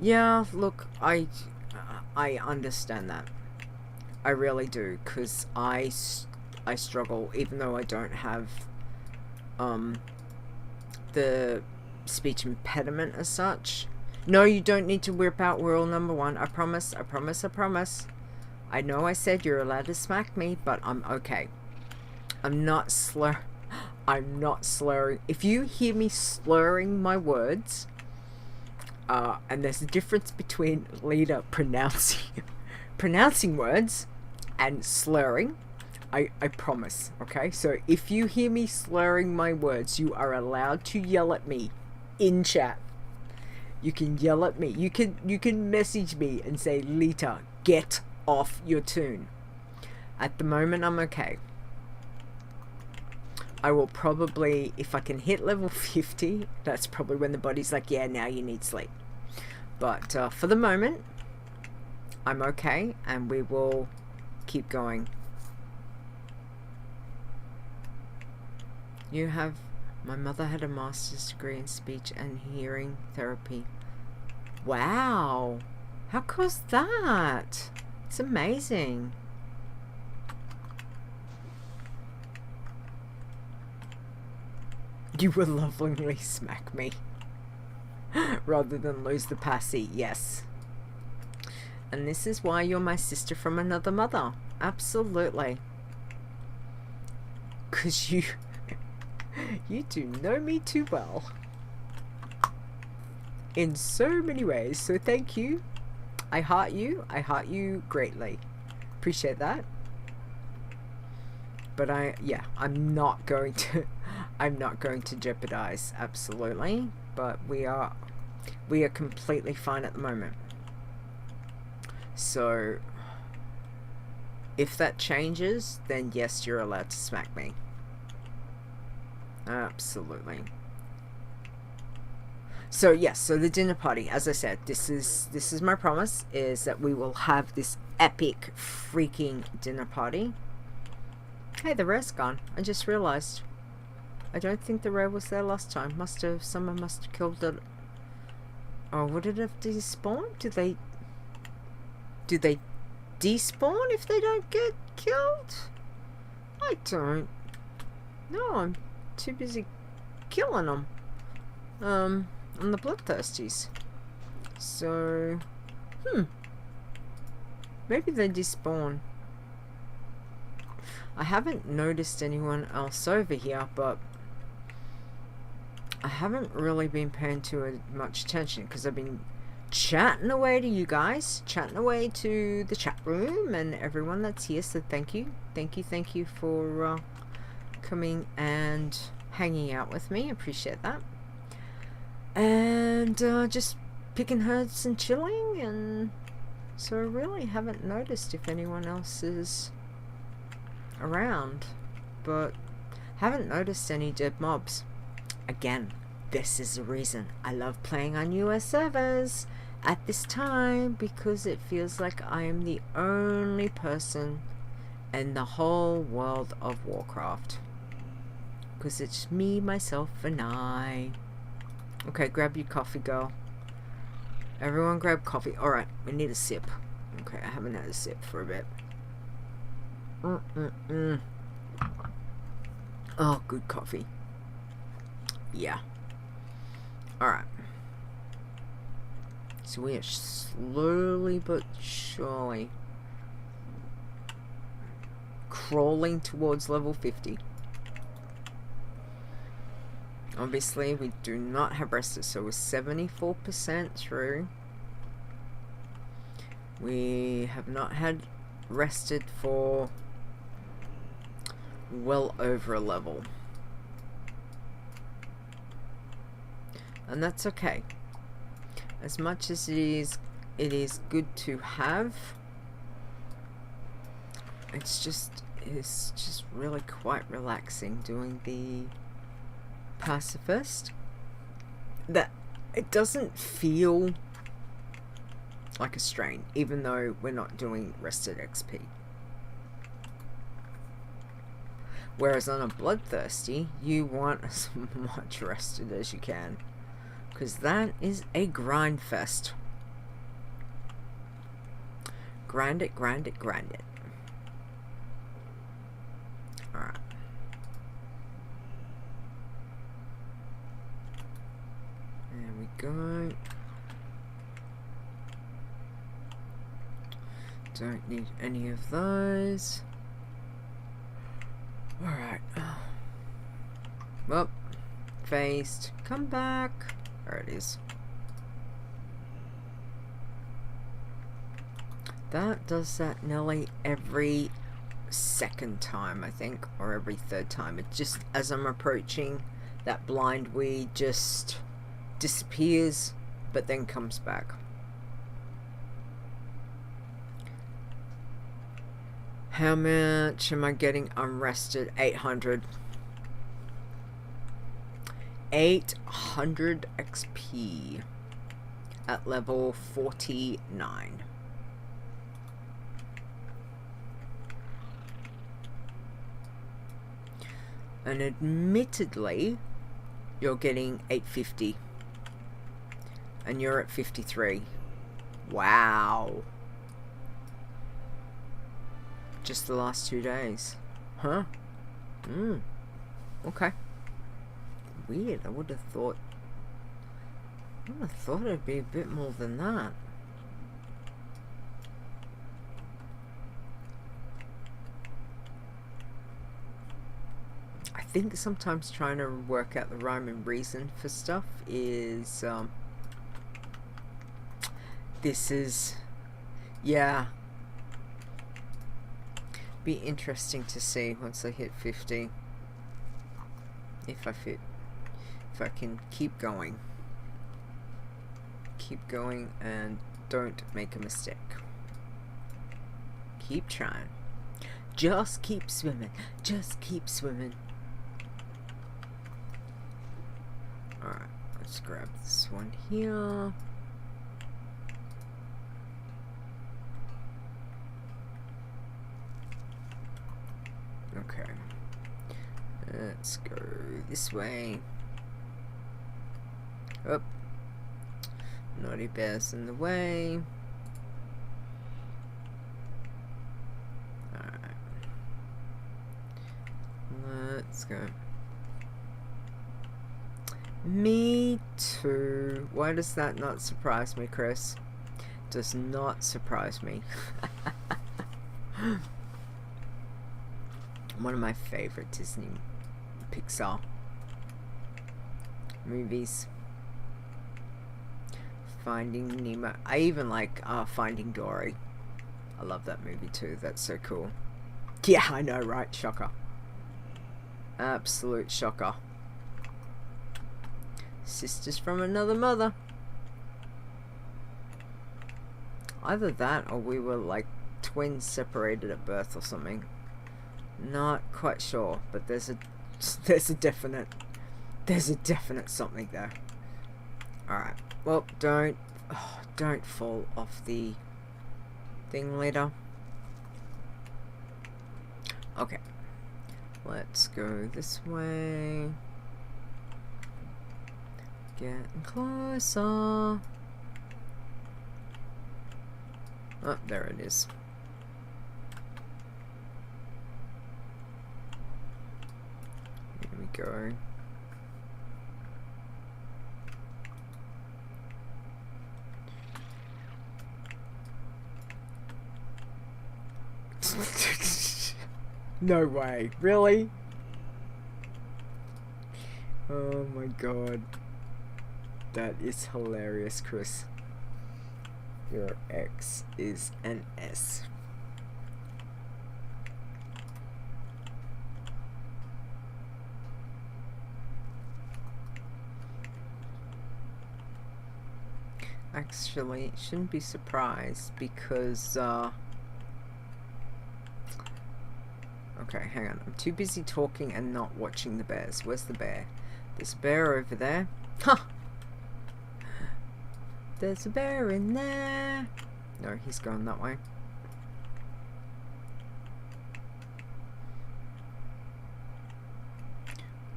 Yeah, look, I understand that. I really do, because I struggle, even though I don't have the speech impediment as such. No, you don't need to whip out rule number 1. I promise, I promise, I promise. I know I said you're allowed to smack me, but I'm okay. I'm not slurring. If you hear me slurring my words, and there's a difference between Lita pronouncing words and slurring, I promise, okay? So if you hear me slurring my words, you are allowed to yell at me in chat. You can yell at me. You can message me and say, Lita, get off your tune. At the moment, I'm okay. I will probably, if I can hit level 50, that's probably when the body's like, yeah, now you need sleep. But for the moment, I'm okay, and we will keep going. You have... My mother had a master's degree in speech and hearing therapy. Wow! How cool is that? It's amazing. You will lovingly smack me. Rather than lose the passy, yes. And this is why you're my sister from another mother. Absolutely. 'Cause you do know me too well. In so many ways. So thank you. I heart you. I heart you greatly. Appreciate that. But I'm not going to jeopardize, absolutely. But we are completely fine at the moment. So if that changes, then yes, you're allowed to smack me. Absolutely. So yes, so the dinner party, as I said, this is my promise, is that we will have this epic freaking dinner party. Hey, the rare's gone. I just realized. I don't think the rare was there last time. Someone must have killed it. Oh, would it have despawned? Do they despawn if they don't get killed? I don't. No, I'm too busy killing them. On the bloodthirsties. So, maybe they despawn. I haven't noticed anyone else over here, but I haven't really been paying too much attention because I've been chatting away to you guys, chatting away to the chat room and everyone that's here. So thank you for coming and hanging out with me. Appreciate that. And just picking herbs and chilling, and so I really haven't noticed if anyone else is around, but haven't noticed any dead mobs. Again, this is the reason I love playing on US servers at this time, because it feels like I am the only person in the whole world of Warcraft, because it's me, myself, and I. Okay, grab your coffee, girl. Everyone grab coffee. Alright, we need a sip. Okay, I haven't had a sip for a bit. Oh, good coffee. Yeah. Alright. So we are slowly but surely crawling towards level 50. Obviously, we do not have rested, so we're 74% through. We have not had rested for well over a level. And that's okay. As much as it is It is good to have. It's just really quite relaxing doing the Pacifist. That it doesn't feel like a strain, even though we're not doing rested XP. Whereas on a bloodthirsty, you want as much rested as you can, because that is a grind fest. Grind it, grind it, grind it. Alright. There we go. Don't need any of those. Alright. Well, phased. Come back. There it is. That does that nearly every second time, I think, or every third time. It just, as I'm approaching that blind weed, just disappears, but then comes back. How much am I getting unrested? 800. 800 XP at level 49. And admittedly, you're getting 850. And you're at 53. Wow. Just the last 2 days. Huh? Okay. Weird. I would have thought it'd be a bit more than that. I think sometimes trying to work out the rhyme and reason for stuff is this is, yeah, be interesting to see once I hit 50 if I can keep going and don't make a mistake. Keep trying, just keep swimming, just keep swimming. Alright, let's grab this one here. Okay. Let's go this way. Oh. Naughty bear's in the way. Alright. Let's go. Me too. Why does that not surprise me, Chris? Does not surprise me. One of my favorite Disney Pixar movies. Finding Nemo. I even like Finding Dory. I love that movie too. That's so cool. Yeah, I know, right? Shocker. Absolute shocker. Sisters from another mother. Either that or we were like twins separated at birth or something. Not quite sure, but there's a definite something there. Alright. Well, don't fall off the thing later. Okay. Let's go this way. Getting closer. Oh, there it is. Here we go. No way. Really? Oh my god. That is hilarious, Chris. Your X is an S. Actually, shouldn't be surprised because, okay, hang on. I'm too busy talking and not watching the bears. Where's the bear? There's a bear over there. Ha! There's a bear in there. No, he's going that way.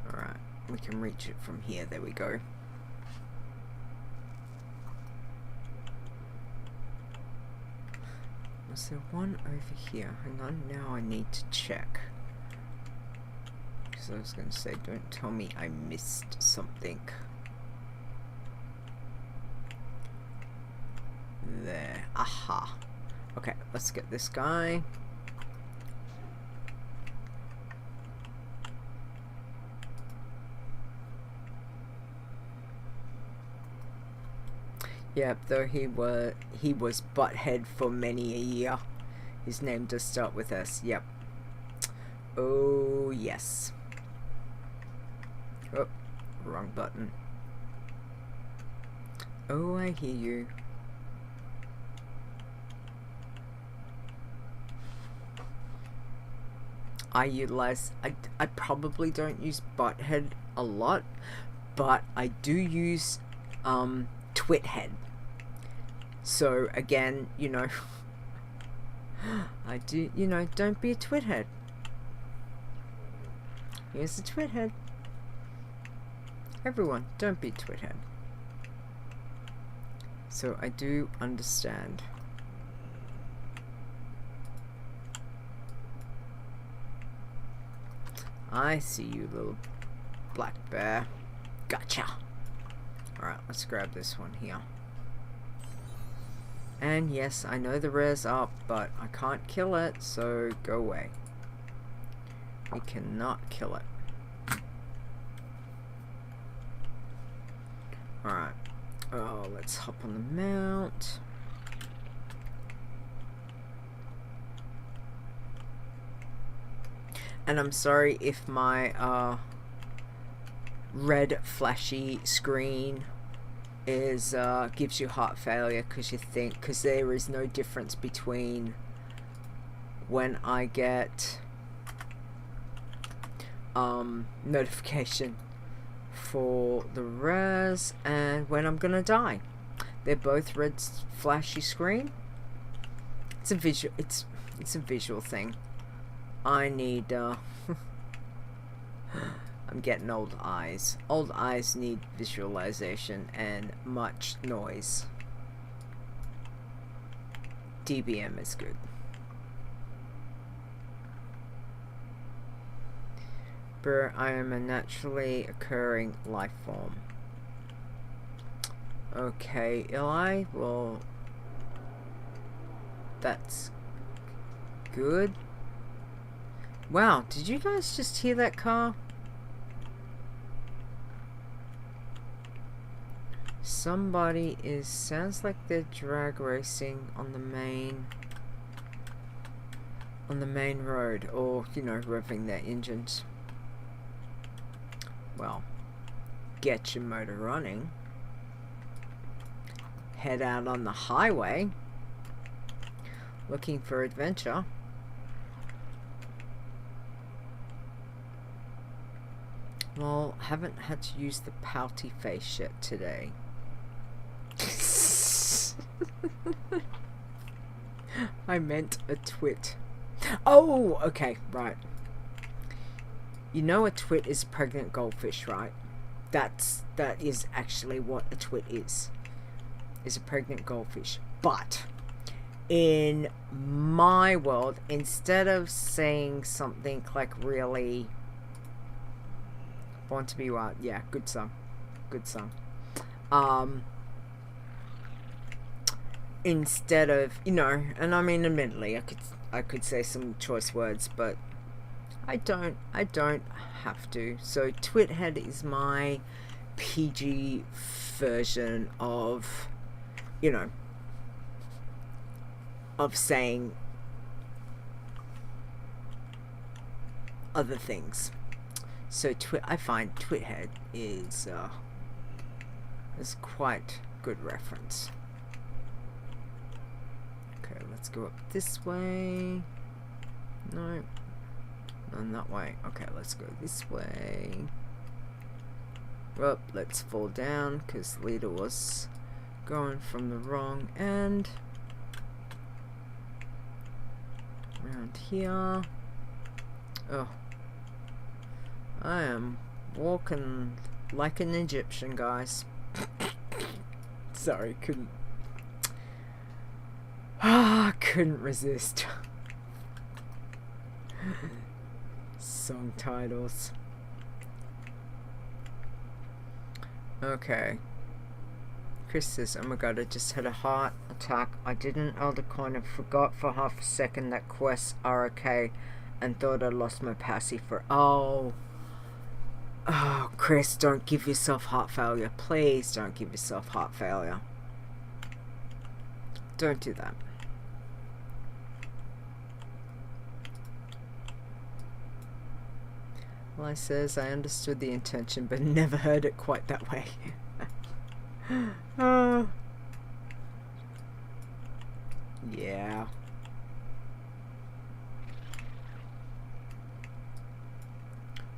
Alright, we can reach it from here. There we go. Was there one over here? Hang on, now I need to check. Because I was going to say, don't tell me I missed something. There. Aha. Okay, let's get this guy. Yep, though he was butthead for many a year. His name does start with S. Yep. Oh yes. Oh, wrong button. Oh, I hear you. I probably don't use butthead a lot, but I do use Twithead. So again, you know, I do, you know, don't be a twithead. Here's a twithead. Everyone, don't be a twithead. So I do understand. I see you, little black bear. Gotcha. Alright, let's grab this one here. And yes, I know the rare's up, but I can't kill it, so go away. We cannot kill it. Alright. Oh, let's hop on the mount. And I'm sorry if my red flashy screen is gives you heart failure because there is no difference between when I get notification for the res and when I'm gonna die. They're both red flashy screen. It's a visual. It's a visual thing. I need. I'm getting old eyes. Old eyes need visualization and much noise. DBM is good. But I am a naturally occurring life form. Okay, Eli, well, that's good. Wow, did you guys just hear that car? Somebody sounds like they're drag racing on the main road, or, you know, revving their engines. Well, get your motor running. Head out on the highway looking for adventure. Well, haven't had to use the pouty face yet today. I meant a twit. Oh, okay, right. You know a twit is a pregnant goldfish, right? That is actually what a twit is a pregnant goldfish. But in my world, instead of saying something like really Born to Be Wild, yeah, good song. Instead of, you know, and I mean, admittedly, I could say some choice words, but I don't have to. So Twithead is my PG version of, you know, of saying other things. So I find Twithead is quite good reference. Okay, let's go up this way. No. Not that way. Okay, let's go this way. Well, let's fall down because Lita was going from the wrong end. Around here. Oh. I am walking like an Egyptian, guys. Sorry, couldn't. Couldn't resist. Song titles. Okay. Chris says, oh my god, I just had a heart attack. I didn't Eldercoin and forgot for half a second that quests are okay and thought I lost my passy for... Oh, Chris, don't give yourself heart failure. Please don't give yourself heart failure. Don't do that. Well, I says, I understood the intention, but never heard it quite that way. Yeah.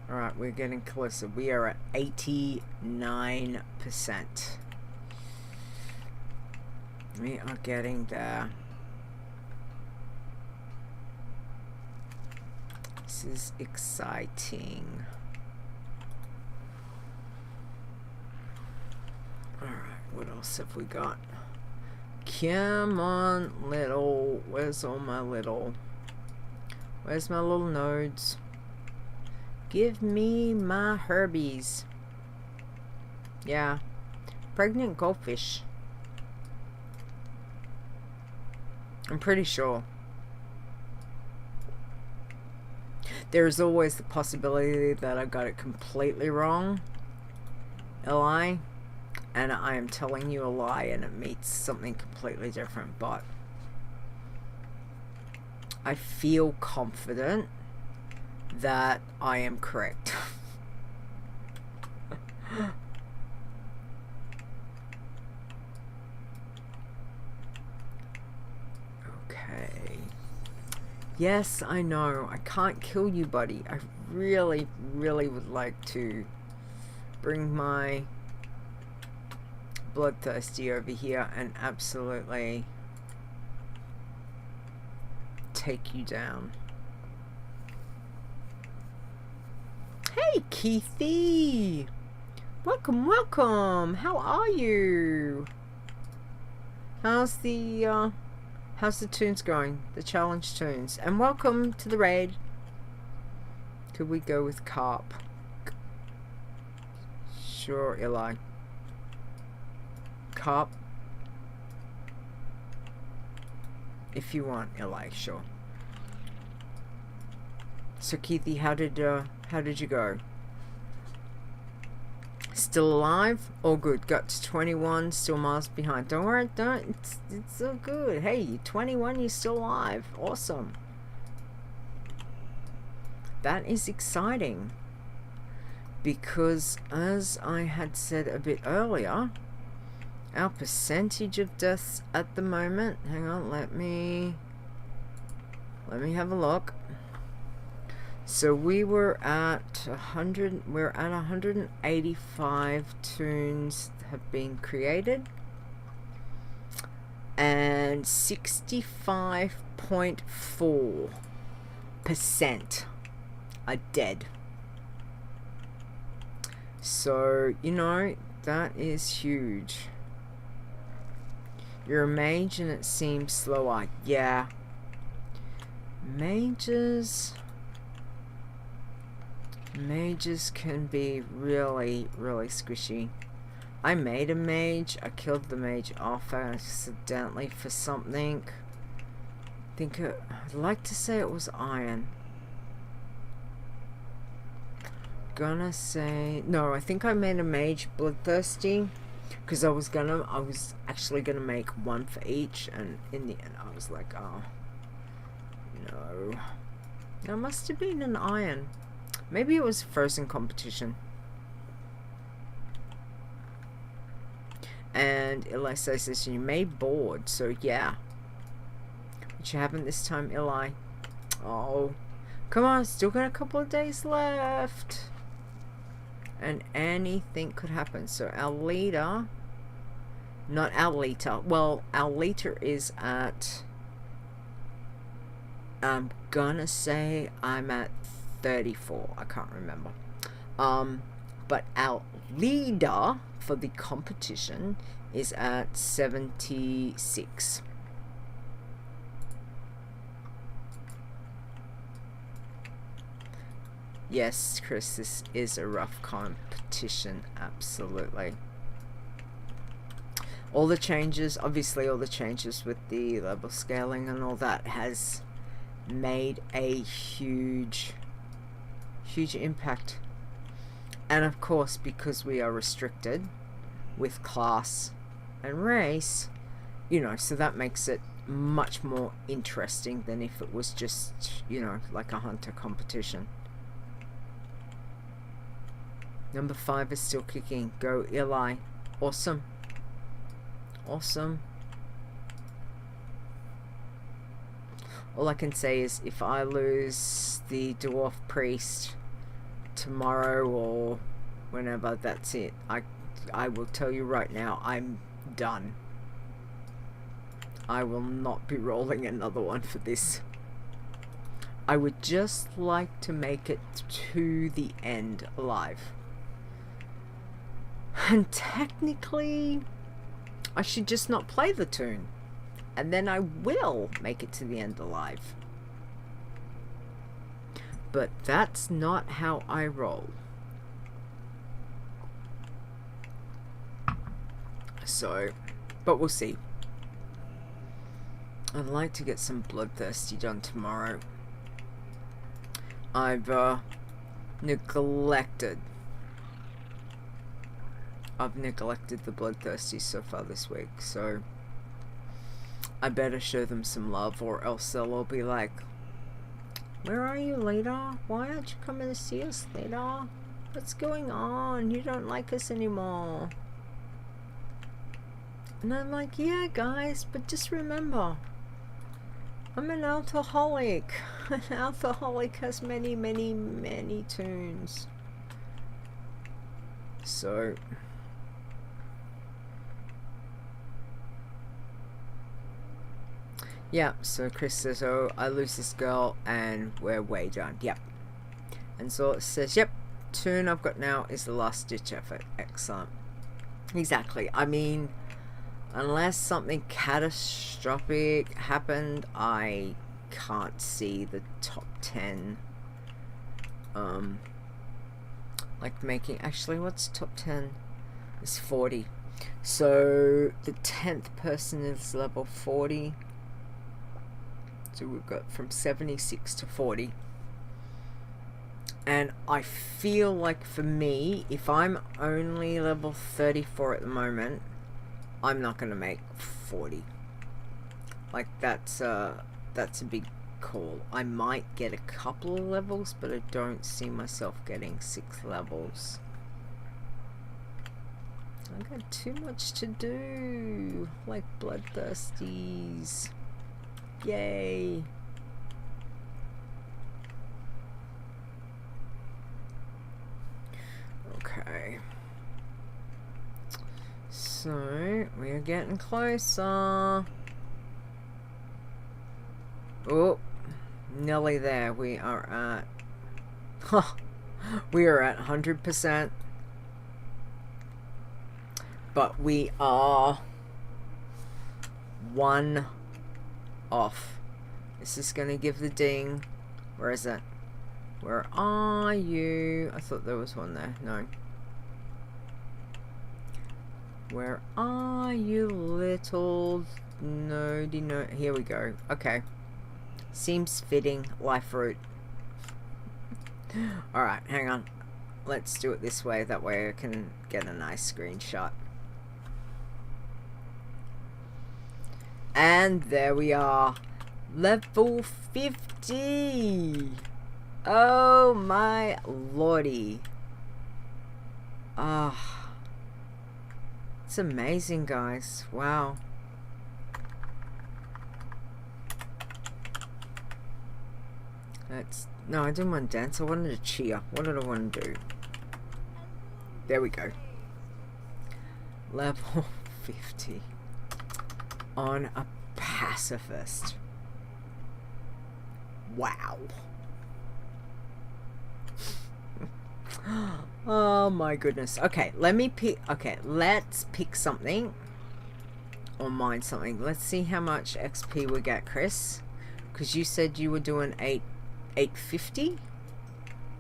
Alright, we're getting closer. We are at 89%. We are getting there. This is exciting. Alright, what else have we got? Come on, little. Where's all my little? Where's my little nodes? Give me my herbies. Yeah. Pregnant goldfish. I'm pretty sure. There's always the possibility that I got it completely wrong. Li. And I am telling you a lie and it means something completely different, but I feel confident that I am correct. Okay. Yes, I know. I can't kill you, buddy. I really, really would like to bring my bloodthirsty over here and absolutely take you down. Hey, Keithy! Welcome, welcome! How are you? How's the tunes going? The challenge tunes. And welcome to the raid. Could we go with carp? Sure, Eli. Carp. If you want, Eli, sure. So Keithy, how did you go? Still alive? All good. Got to 21, still miles behind. Don't worry, it's all good. Hey, you're 21, you're still alive. Awesome. That is exciting. Because as I had said a bit earlier, our percentage of deaths at the moment, hang on, let me have a look. So we were at 185 tunes have been created and 65.4% are dead. So, you know, that is huge. You're a mage and it seems slower. Yeah. Mages can be really, really squishy. I made a mage. I killed the mage off accidentally for something. I'd like to say it was iron. Gonna say no. I think I made a mage bloodthirsty because I was actually gonna make one for each, and in the end I was like, oh no. That must have been an iron. Maybe it was frozen competition. And Elisa says you made board, so yeah. Which you haven't this time, Eli. Oh, come on, still got a couple of days left. And anything could happen. So our leader, not our leader, well, our leader is at, I'm gonna say I'm at 34. I can't remember. But our leader for the competition is at 76. Yes, Chris, this is a rough competition, absolutely. All the changes, obviously all the changes with the level scaling and all that has made a huge impact. And of course, because we are restricted with class and race, you know, so that makes it much more interesting than if it was just, you know, like a hunter competition. Number 5 is still kicking. Go, Eli. Awesome. Awesome. All I can say is if I lose the dwarf priest tomorrow or whenever, that's it. I will tell you right now, I'm done. I will not be rolling another one for this. I would just like to make it to the end alive. And technically, I should just not play the tune. And then I will make it to the end alive. But that's not how I roll. So, but we'll see. I'd like to get some Bloodthirsty done tomorrow. I've neglected the Bloodthirsty so far this week, so I better show them some love, or else they'll all be like, where are you, leader? Why aren't you coming to see us, leader? What's going on? You don't like us anymore. And I'm like, yeah guys, but just remember, I'm an alcoholic. An alcoholic has many, many, many tunes. So yeah, so Chris says, oh, I lose this girl and we're way done. Yep. And so it says, yep, tune I've got now is the last ditch effort. Excellent. Exactly. I mean, unless something catastrophic happened, I can't see the top 10 like making, actually what's top 10 is 40, so the 10th person is level 40, so we've got from 76 to 40. And I feel like for me, if I'm only level 34 at the moment, I'm not going to make 40. Like that's a big call. I might get a couple of levels, but I don't see myself getting 6 levels. I got too much to do, like Bloodthirsties. Yay. Okay. So, we are getting closer. Oh, nearly there. We are at... we are at 100%. But we are 1 off. This is going to give the ding. Where is it? Where are you? I thought there was one there. No. Where are you, little noddy no? Here we go. Okay. Seems fitting. Life route. Alright, hang on. Let's do it this way. That way I can get a nice screenshot. And there we are. Level 50. Oh my lordy. Ah. It's amazing, guys. Wow. No, I didn't want to dance. I wanted to cheer. What did I want to do? There we go. Level 50 on a pacifist. Wow. Oh my goodness. Okay, let's pick something or mine something. Let's see how much XP we get, Chris, because you said you were doing 850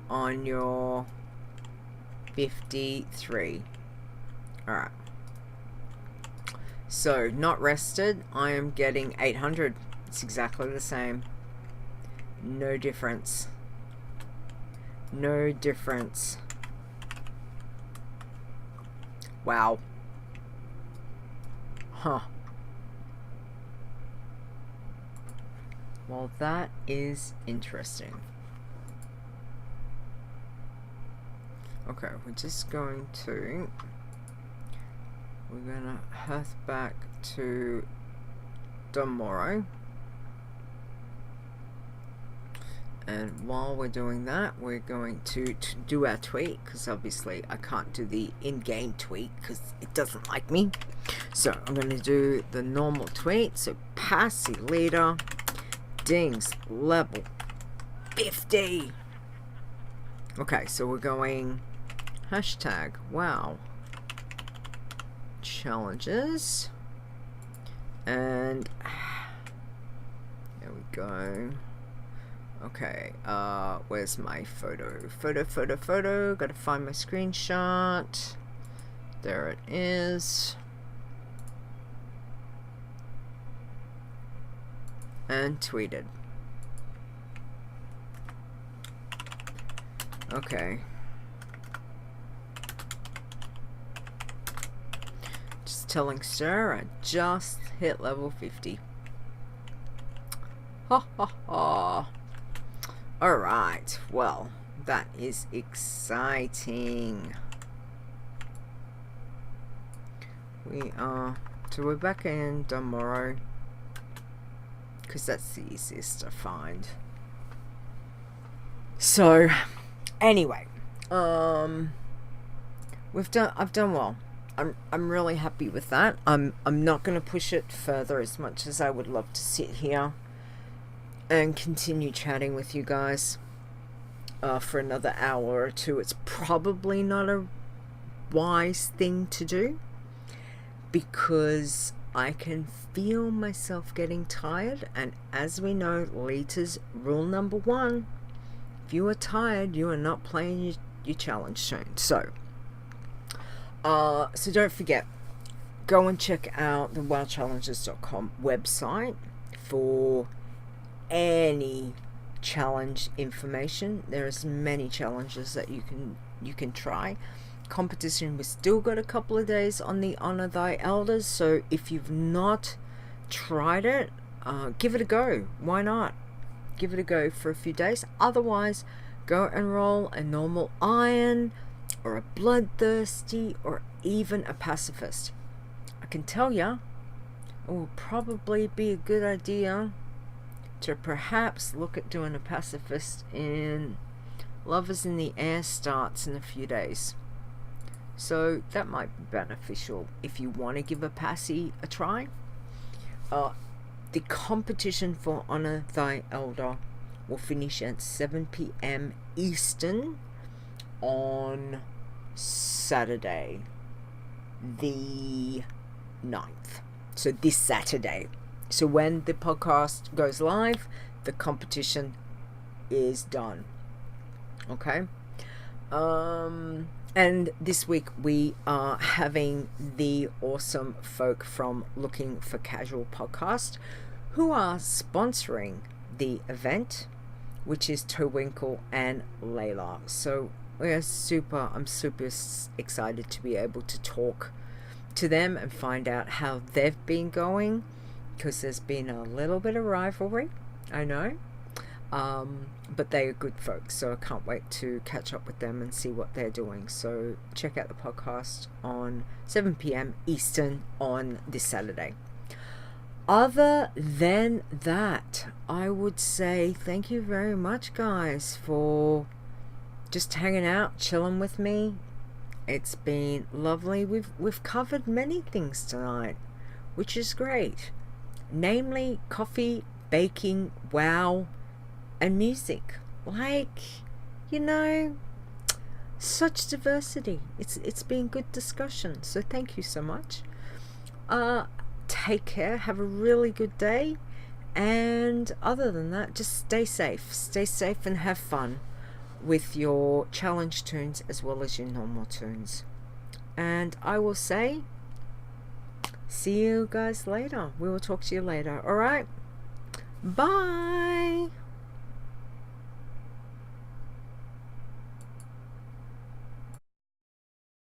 on your 53. All right. So not rested, I am getting 800. It's exactly the same. No difference. No difference. Wow. Huh. Well, that is interesting. Okay, we're just going to... We're gonna hearth back to tomorrow. And while we're doing that, we're going to do our tweet, because obviously I can't do the in-game tweet because it doesn't like me. So I'm going to do the normal tweet. So Passy leader, dings level 50. Okay, so we're going hashtag wow challenges, and there we go. Okay, where's my photo? Photo. Gotta find my screenshot. There it is. And tweeted. Okay. Just telling Sir I just hit level 50. Ha ha ha. Alright, well, that is exciting. So we're back in tomorrow, because that's the easiest to find. So, anyway, I've done well. I'm really happy with that. I'm not going to push it further, as much as I would love to sit here and continue chatting with you guys for another hour or two. It's probably not a wise thing to do, because I can feel myself getting tired, and as we know, Lita's rule number 1, if you are tired, you are not playing your challenge soon. So don't forget, go and check out the wildchallenges.com website for any challenge information. There's many challenges that you can try. Competition, we've still got a couple of days on the Honor Thy Elders, so if you've not tried it, give it a go. Why not? Give it a go for a few days. Otherwise, go and roll a normal iron or a bloodthirsty or even a pacifist. I can tell ya, it will probably be a good idea to perhaps look at doing a pacifist in Lovers in the Air. Starts in a few days, so that might be beneficial if you want to give a passy a try. The competition for Honor Thy Elder will finish at 7 p.m. Eastern on Saturday the 9th, so this Saturday. So when the podcast goes live, the competition is done. Okay. And this week we are having the awesome folk from Looking for Casual podcast, who are sponsoring the event, which is Towinkle and Layla. So I'm super excited to be able to talk to them and find out how they've been going, because there's been a little bit of rivalry, I know, but they are good folks, so I can't wait to catch up with them and see what they're doing. So check out the podcast on 7 p.m. Eastern on this Saturday. Other than that, I would say thank you very much, guys, for just hanging out, chilling with me. It's been lovely. We've covered many things tonight, which is great. Namely, coffee, baking, wow, and music. Like, you know, such diversity. It's been good discussion. So thank you so much. Take care. Have a really good day. And other than that, just stay safe. Stay safe and have fun with your challenge tunes as well as your normal tunes. And I will say, see you guys later. We will talk to you later. All right? Bye.